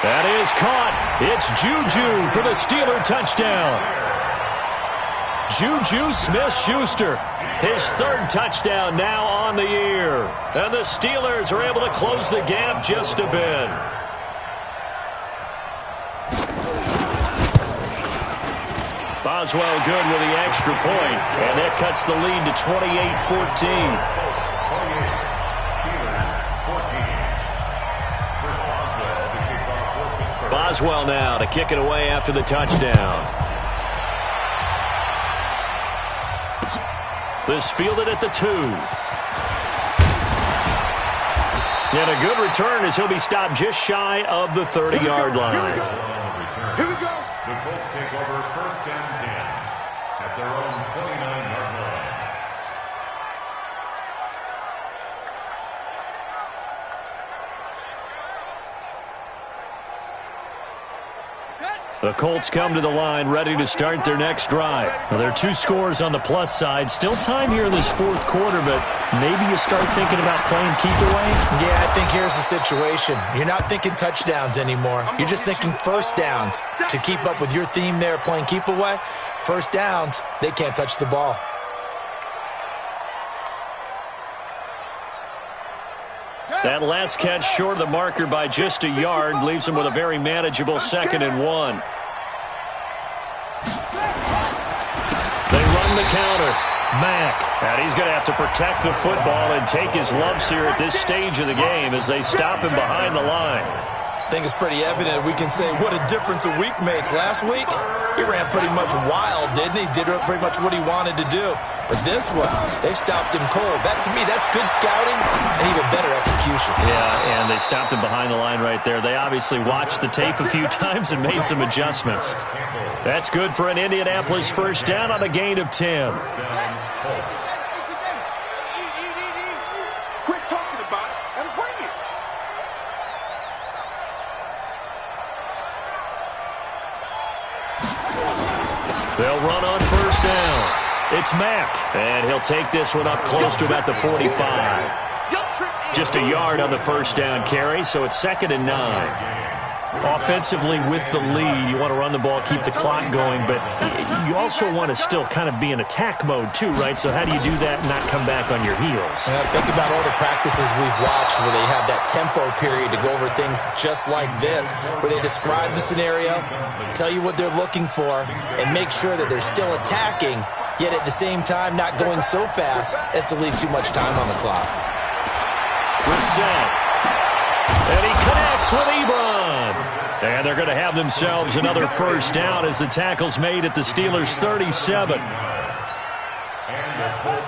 That is caught. It's Juju for the Steeler touchdown. Juju Smith-Schuster, his 3rd touchdown now on the year. And the Steelers are able to close the gap just a bit. Boswell good with the extra point, and that cuts the lead to 28-14. Boswell now to kick it away after the touchdown. This fielded at the 2. And a good return as he'll be stopped just shy of the 30-yard line. Here we go. The Colts take over 1st and 10 at their own 29-yard line. The Colts come to the line ready to start their next drive. Well, there are 2 scores on the plus side. Still time here in this 4th quarter, but maybe you start thinking about playing keep away? Yeah, I think here's the situation. You're not thinking touchdowns anymore. You're just thinking 1st downs. To keep up with your theme there, playing keep away, 1st downs, they can't touch the ball. That last catch short of the marker by just a yard leaves him with a very manageable 2nd and 1. They run the counter. Mack. And he's going to have to protect the football and take his lumps here at this stage of the game as they stop him behind the line. I think it's pretty evident we can say what a difference a week makes. Last week, he ran pretty much wild, didn't he? Did pretty much what he wanted to do. But this one, they stopped him cold. That, to me, that's good scouting and even better execution. Yeah, and they stopped him behind the line right there. They obviously watched the tape a few times and made some adjustments. That's good for an Indianapolis 1st down on a gain of 10. Quit talking about it and bring it. They'll run on 1st down. It's Mack, and he'll take this one up close to about the 45. Just a yard on the 1st down carry, so it's 2nd and 9. Offensively with the lead, you want to run the ball, keep the clock going, but you also want to still kind of be in attack mode too, right? So how do you do that and not come back on your heels? Think about all the practices we've watched where they have that tempo period to go over things just like this, where they describe the scenario, tell you what they're looking for, and make sure that they're still attacking, yet at the same time not going so fast as to leave too much time on the clock. Reset. And he connects with Ebron. And they're going to have themselves another 1st down as the tackle's made at the Steelers' 37.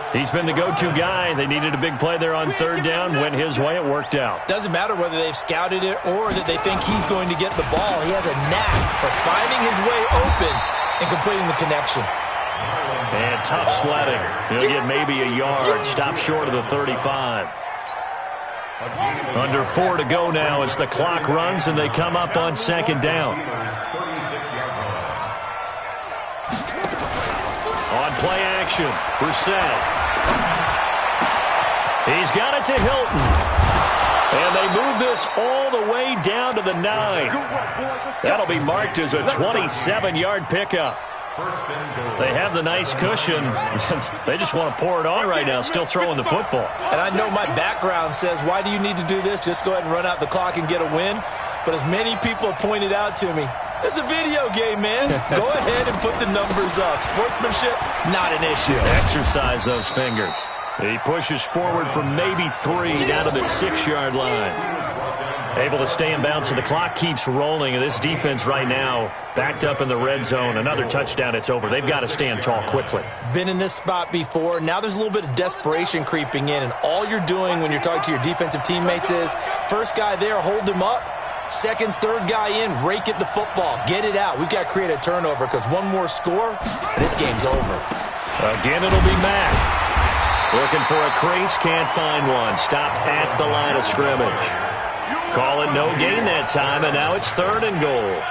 He's been the go-to guy. They needed a big play there on 3rd down. Went his way. It worked out. Doesn't matter whether they've scouted it or that they think he's going to get the ball. He has a knack for finding his way open and completing the connection. And tough sledding. He'll get maybe a yard. Stop short of the 35. Under 4 to go now as the clock runs and they come up on 2nd down. On play action, Brissett. He's got it to Hilton. And they move this all the way down to the 9. That'll be marked as a 27-yard pickup. They have the nice cushion. They just want to pour it on right now, still throwing the football. And I know my background says, why do you need to do this? Just go ahead and run out the clock and get a win. But as many people have pointed out to me, this is a video game, man. Go ahead and put the numbers up. Sportsmanship, not an issue. Exercise those fingers. He pushes forward from maybe 3 down to the 6-yard line. Able to stay in bounds, so the clock keeps rolling. And this defense right now backed up in the red zone. Another touchdown, it's over. They've got to stand tall quickly. Been in this spot before. Now there's a little bit of desperation creeping in, and all you're doing when you're talking to your defensive teammates is, first guy there, hold him up. Second, third guy in, rake at the football. Get it out. We've got to create a turnover because one more score, and this game's over. Again, it'll be Mack. Looking for a crease, can't find one. Stopped at the line of scrimmage. Call it no gain that time, and now it's 3rd and goal.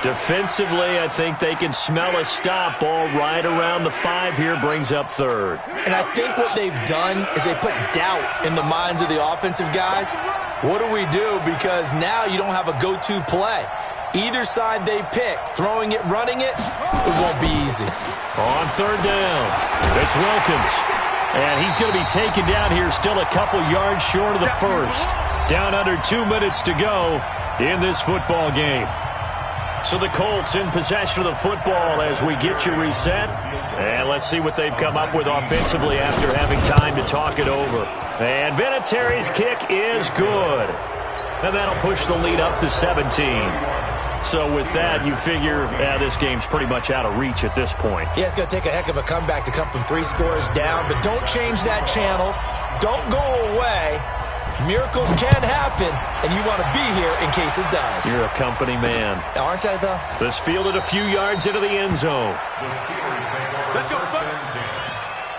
Defensively, I think they can smell a stop. Ball right around the 5 here, brings up 3rd. And I think what they've done is they put doubt in the minds of the offensive guys. What do we do? Because now you don't have a go-to play. Either side they pick, throwing it, running it, it won't be easy. On 3rd down, it's Wilkins. And he's going to be taken down here, still a couple yards short of the first. Down under 2 minutes to go in this football game. So the Colts in possession of the football as we get you reset. And let's see what they've come up with offensively after having time to talk it over. And Vinatieri's kick is good. And that'll push the lead up to 17. So with that, you figure this game's pretty much out of reach at this point. Yeah, it's going to take a heck of a comeback to come from 3 scores down. But don't change that channel. Don't go away. Miracles can happen, and you want to be here in case it does. You're a company man. Aren't I, though? This fielded a few yards into the end zone. The Steelers take over Let's go, first and 10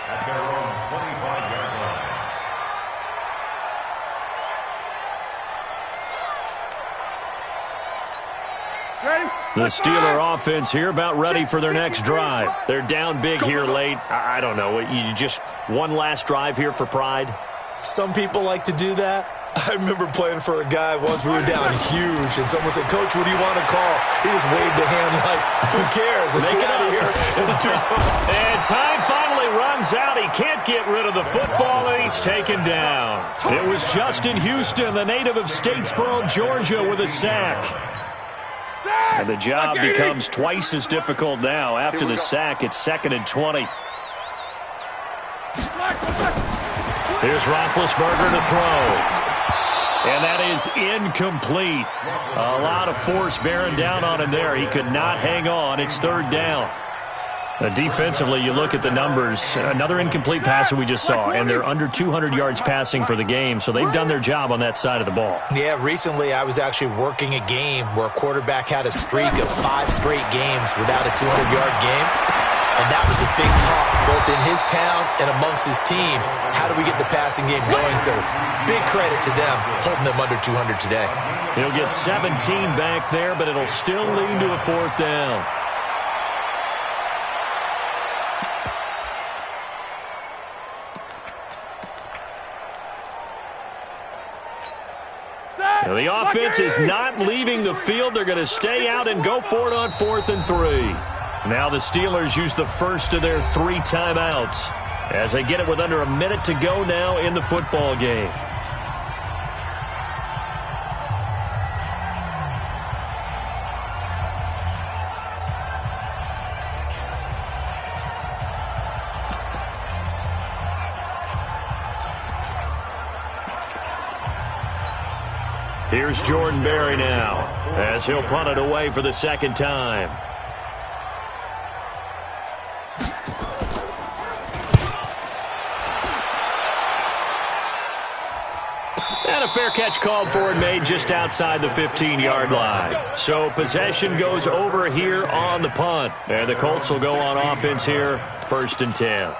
at their own 25-yard line. The Steeler offense here about ready for their next drive. They're down big here late. I don't know. You just one last drive here for pride? Some people like to do that. I remember playing for a guy once. We were down huge, and someone said, "Coach, what do you want to call?" He just waved a hand like, "Who cares? Let's get out of here and do something." And time finally runs out. He can't get rid of the football, and he's taken down. It was Justin Houston, the native of Statesboro, Georgia, with a sack. And the job becomes twice as difficult now. After the sack, it's 2nd and 20. Here's Roethlisberger to throw. And that is incomplete. A lot of force bearing down on him there. He could not hang on. It's 3rd down. Defensively, you look at the numbers. Another incomplete passer we just saw, and they're under 200 yards passing for the game, so they've done their job on that side of the ball. Yeah, recently I was actually working a game where a quarterback had a streak of 5 straight games without a 200-yard game. And that was a big talk, both in his town and amongst his team. How do we get the passing game going? So big credit to them, holding them under 200 today. He'll get 17 back there, but it'll still lead to a 4th down. Now the offense is not leaving the field. They're going to stay out and go for it on 4th and 3. Now the Steelers use the first of their 3 timeouts as they get it with under a minute to go now in the football game. Here's Jordan Berry now as he'll punt it away for the 2nd time. And a fair catch called for and made just outside the 15-yard line. So possession goes over here on the punt. And the Colts will go on offense here, 1st and 10.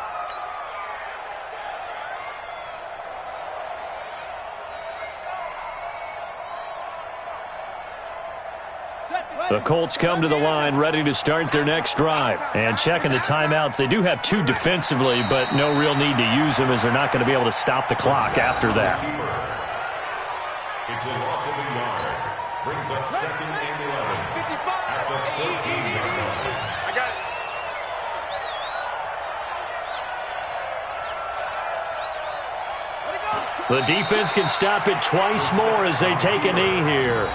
The Colts come to the line ready to start their next drive. And checking the timeouts, they do have 2 defensively, but no real need to use them as they're not going to be able to stop the clock after that. It's a loss of a yard. Brings up 2nd and 11 at the 14-yard line. I got it. The defense can stop it twice more as they take a knee here.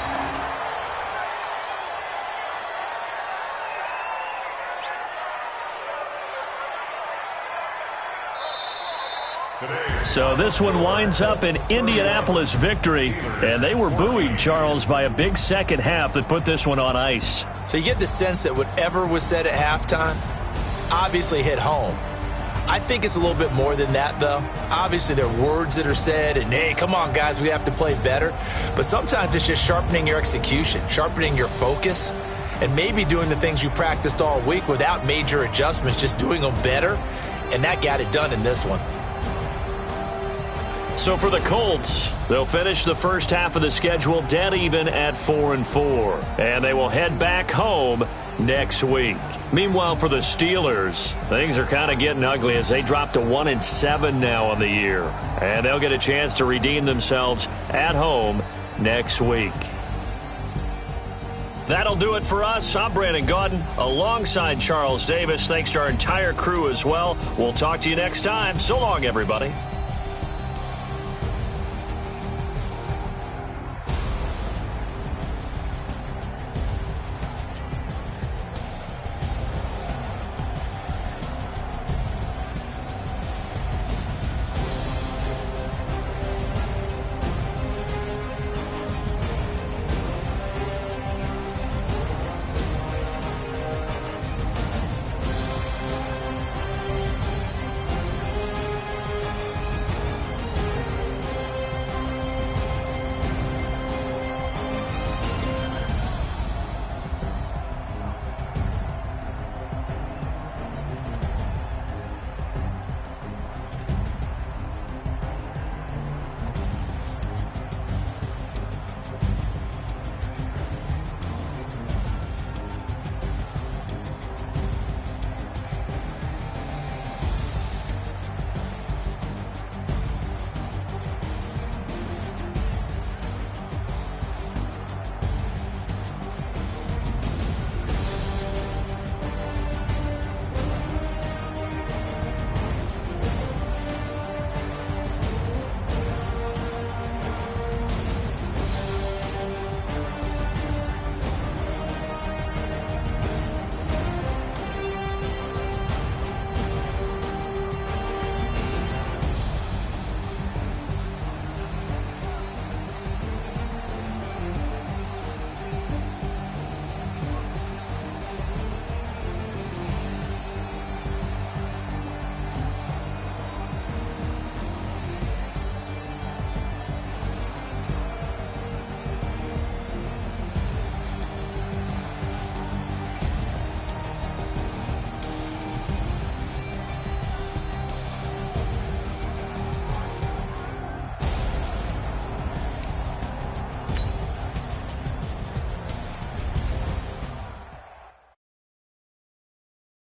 So this one winds up an Indianapolis victory, and they were buoyed, Charles, by a big second half that put this one on ice. So you get the sense that whatever was said at halftime obviously hit home. I think it's a little bit more than that, though. Obviously, there are words that are said, and, hey, come on, guys, we have to play better. But sometimes it's just sharpening your execution, sharpening your focus, and maybe doing the things you practiced all week without major adjustments, just doing them better. And that got it done in this one. So for the Colts, they'll finish the first half of the schedule dead even at 4-4, and they will head back home next week. Meanwhile, for the Steelers, things are kind of getting ugly as they drop to 1-7 now on the year, and they'll get a chance to redeem themselves at home next week. That'll do it for us. I'm Brandon Gaudin alongside Charles Davis. Thanks to our entire crew as well. We'll talk to you next time. So long, everybody.